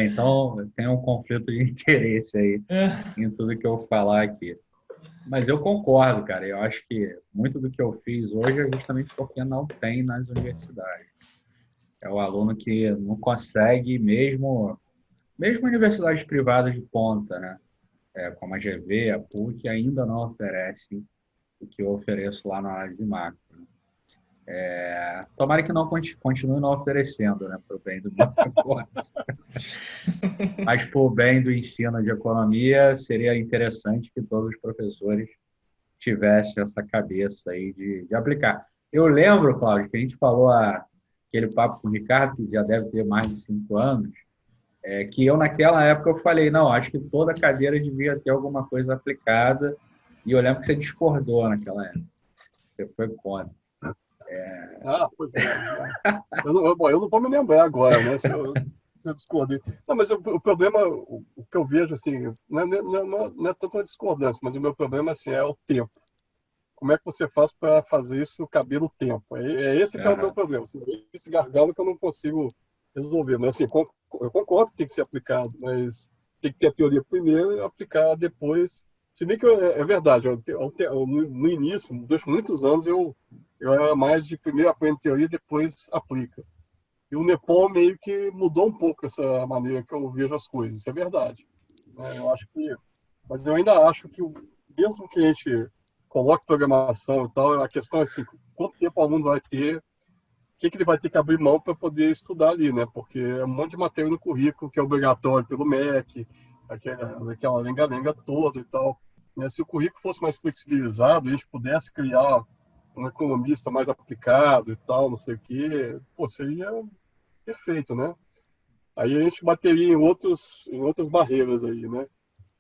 Então, tem um conflito de interesse aí É. em tudo que eu falar aqui. Mas eu concordo, cara. Eu acho que muito do que eu fiz hoje é justamente porque não tem nas universidades. É o aluno que não consegue, mesmo universidades privadas de ponta, né? Como a GV, a PUC, ainda não oferecem o que eu ofereço lá na análise macro. Tomara que não continue não oferecendo, né? Para o bem do meu negócio. Mas para o bem do ensino de economia, seria interessante que todos os professores tivessem essa cabeça aí de aplicar. Eu lembro, Cláudio, que a gente falou aquele papo com o Ricardo, que já deve ter mais de 5 anos, que eu, naquela época, eu falei, não, acho que toda cadeira devia ter alguma coisa aplicada, e eu lembro que você discordou naquela época. Você foi contra. pois é. Eu não vou me lembrar agora, né? Se eu discordei. Não, mas o problema, o que eu vejo, assim, não é tanto uma discordância, mas o meu problema, assim, é o tempo. Como é que você faz para fazer isso caber no tempo? É esse que é o meu Aham. problema. Assim, esse gargalo que eu não consigo resolver. Mas, assim, eu concordo que tem que ser aplicado, mas tem que ter a teoria primeiro e aplicar depois. Se bem que é verdade, no início, durante muitos anos, eu era mais de primeiro aprende teoria e depois aplica. E o Nepal meio que mudou um pouco essa maneira que eu vejo as coisas, isso é verdade. Eu acho que, mas eu ainda acho que, mesmo que a gente coloque programação e tal, a questão é assim, quanto tempo o aluno vai ter, o que ele vai ter que abrir mão para poder estudar ali, né? Porque é um monte de matéria no currículo que é obrigatório pelo MEC, aquela lenga-lenga toda e tal. Né? Se o currículo fosse mais flexibilizado, a gente pudesse criar um economista mais aplicado e tal, não sei o quê, pô, seria perfeito, né? Aí a gente bateria em outras barreiras aí, né?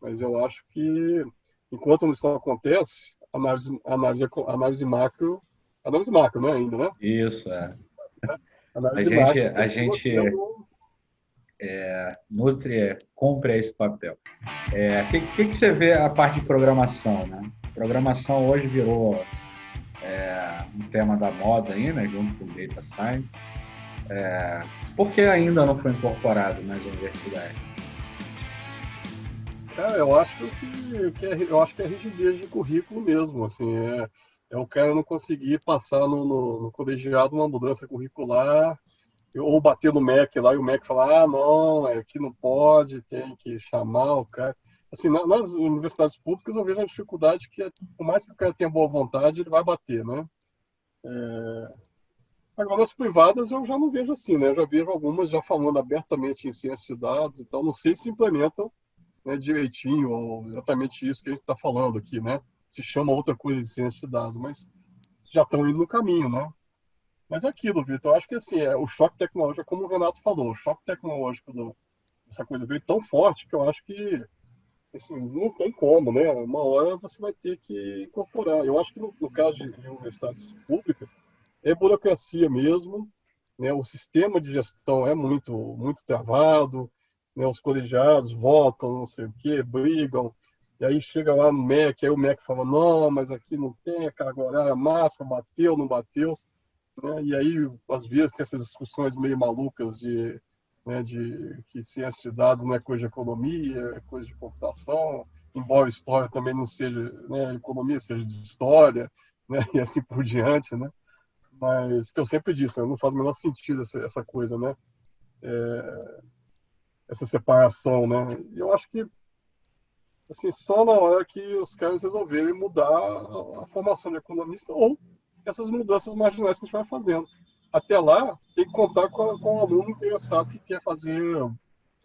Mas eu acho que, enquanto isso não acontece, análise macro, né, ainda, né? Isso, A Análise gente, macro a continua gente sendo... nutre, cumpre esse papel. Que você vê a parte de programação, né? Programação hoje virou um tema da moda aí, né? Junto com o Data Science. Por que ainda não foi incorporado nas universidades? eu acho eu acho que é rigidez de currículo mesmo, assim, é o cara não conseguir passar no colegiado uma mudança curricular, ou bater no MEC lá e o MEC falar, não, aqui não pode, tem que chamar o cara. assim, nas universidades públicas eu vejo a dificuldade que, por mais que o cara tenha boa vontade, ele vai bater, né? Agora, nas privadas eu já não vejo assim, né? Eu já vejo algumas já falando abertamente em ciência de dados e tal. Não sei se implementam, né, direitinho, ou exatamente isso que a gente está falando aqui, né? Se chama outra coisa de ciência de dados, mas já estão indo no caminho, né? Mas é aquilo, Vitor, eu acho que assim, o choque tecnológico, como o Renato falou, o choque tecnológico dessa coisa veio tão forte que eu acho que assim, não tem como, né? Uma hora você vai ter que incorporar. Eu acho que no caso de universidades públicas, é burocracia mesmo, né? O sistema de gestão é muito travado, né? Os colegiados votam, não sei o quê, brigam, e aí chega lá no MEC, aí o MEC fala, não, mas aqui não tem a carga horária máxima, bateu, não bateu, né? E aí, às vezes, tem essas discussões meio malucas né, de que ciência de dados não é coisa de economia, é coisa de computação, embora história também não seja, né, economia seja de história, né, e assim por diante, né? Mas que eu sempre disse, não faz o menor sentido essa coisa, né? Essa separação, né? E eu acho que assim, só na hora que os caras resolverem mudar a formação de economista ou essas mudanças marginais que a gente vai fazendo. Até lá, tem que contar com o aluno interessado que quer fazer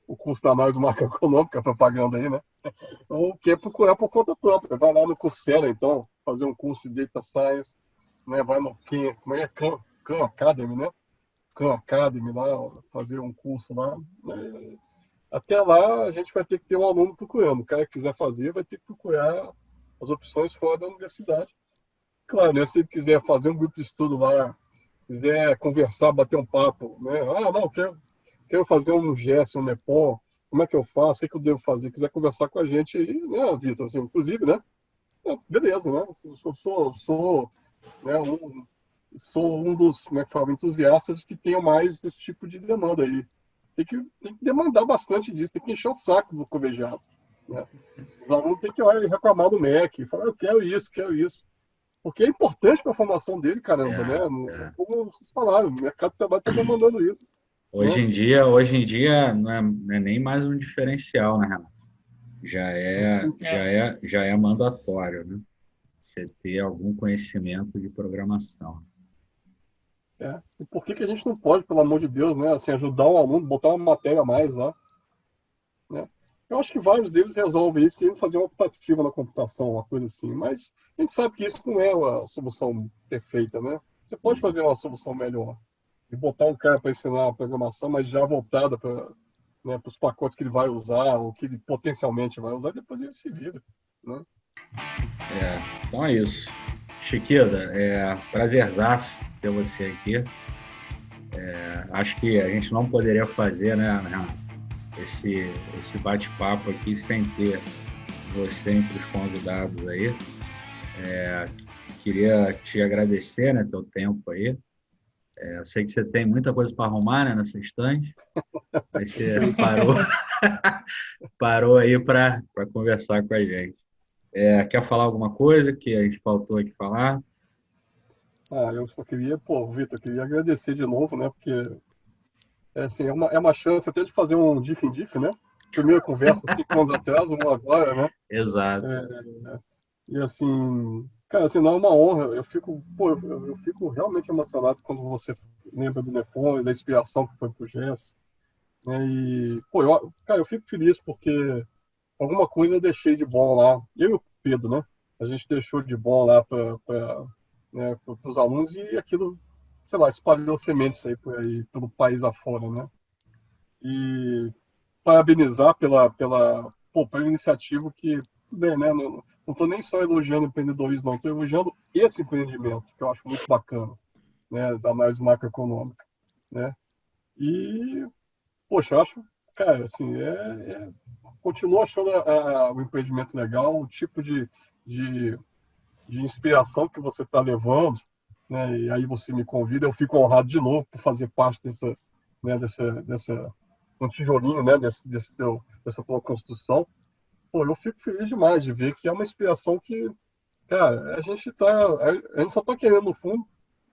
o curso da análise macroeconômica, propaganda aí, né? Ou quer procurar por conta própria. Vai lá no Coursera, então, fazer um curso de Data Science, né? Vai no como é Khan Academy, né? Khan Academy lá, fazer um curso lá, né? Até lá, a gente vai ter que ter um aluno procurando. O cara que quiser fazer, vai ter que procurar as opções fora da universidade. Claro, né? Se ele quiser fazer um grupo de estudo lá, quiser conversar, bater um papo, né? Ah, não, quero fazer um GES, um NEPOM, como é que eu faço? O que eu devo fazer? Quiser conversar com a gente aí, né, Vitor? Assim, inclusive, né? Beleza, né? Né, sou um dos, como é que fala, entusiastas que tenham mais desse tipo de demanda aí. Tem que demandar bastante disso, tem que encher o saco do colegiado, né? Os alunos têm que ir reclamar do MEC, falar, eu quero isso, quero isso. Porque é importante para a formação dele, caramba, né? Como vocês falaram, o mercado de trabalho está demandando isso. Hoje Né? em dia não é nem mais um diferencial, né, Renato? Já é mandatório, né? Você ter algum conhecimento de programação. E por que a gente não pode, pelo amor de Deus, né? Assim, ajudar um aluno, botar uma matéria a mais lá, né? Eu acho que vários deles resolvem isso e fazer uma optativa na computação, uma coisa assim. Mas a gente sabe que isso não é a solução perfeita, né? Você pode fazer uma solução melhor e botar um cara para ensinar a programação, mas já voltada para, né, os pacotes que ele vai usar, ou que ele potencialmente vai usar, depois ele se vira, né? Então é isso. Chiquida, prazerzaço ter você aqui. Acho que a gente não poderia fazer, né, esse bate-papo aqui sem ter você entre os convidados aí. Queria te agradecer, né, teu tempo aí. Eu sei que você tem muita coisa para arrumar, né, nessa estante, mas você parou aí para conversar com a gente. Quer falar alguma coisa que a gente faltou aqui falar? Eu só queria, Vitor, eu queria agradecer de novo, né? Porque assim, é uma chance até de fazer um diff in diff, né? Primeira conversa 5 anos atrás, uma agora, né? Exato. E assim, cara, assim, não é uma honra. Eu fico realmente emocionado quando você lembra do Nepon e da inspiração que foi pro Jess, né? E, cara, eu fico feliz porque alguma coisa eu deixei de bom lá. Eu e o Pedro, né? A gente deixou de bom lá para né, os alunos e aquilo, sei lá, espalhou sementes aí por aí, pelo país afora, né? E parabenizar pela iniciativa que, tudo bem, né? Não estou nem só elogiando o empreendedorismo, não, estou elogiando esse empreendimento, que eu acho muito bacana, né? Da análise macroeconômica, né? E, poxa, eu acho, cara, assim, continuo achando o empreendimento legal, o tipo de, de inspiração que você está levando, né? E aí você me convida, eu fico honrado de novo por fazer parte né, dessa um tijolinho, né? Dessa tua construção. Eu fico feliz demais de ver que é uma inspiração que, cara, a gente só está querendo no fundo,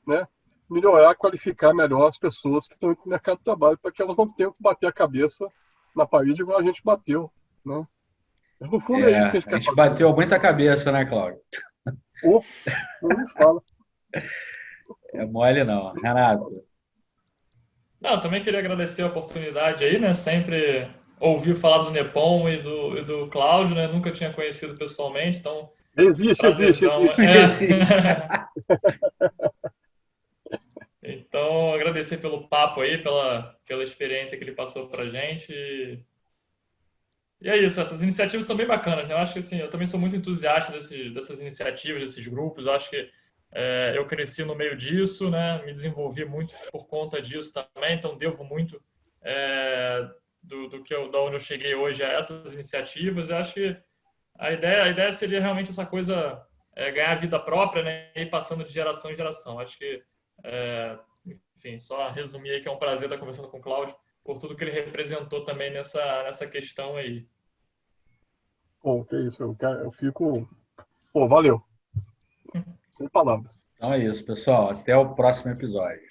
né? Melhorar, qualificar melhor as pessoas que estão no mercado de trabalho para que elas não tenham que bater a cabeça na parede igual a gente bateu, né? Mas no fundo é isso que a gente A quer gente fazer. bateu muita cabeça, né, Cláudio? Ou, não me fala. É mole não. Renato, Não, eu também queria agradecer a oportunidade aí, né? Sempre ouvi falar do Nepom e do Cláudio, né? Nunca tinha conhecido pessoalmente, então Existe. prazerzão. existe. Então, agradecer pelo papo aí, pela experiência que ele passou pra gente. E é isso, essas iniciativas são bem bacanas, né? Eu acho que assim, eu também sou muito entusiasta dessas iniciativas, desses grupos. Eu acho que eu cresci no meio disso, né? Me desenvolvi muito por conta disso também, então devo muito da onde eu cheguei hoje a essas iniciativas. Eu acho que a ideia seria realmente essa coisa, ganhar vida própria, né? E ir passando de geração em geração. Acho que, é, enfim, só resumir aí que é um prazer estar conversando com o Cláudio por tudo que ele representou também nessa questão aí. Pô, que isso, eu fico. Pô, valeu. Sem palavras. Então é isso, pessoal. Até o próximo episódio.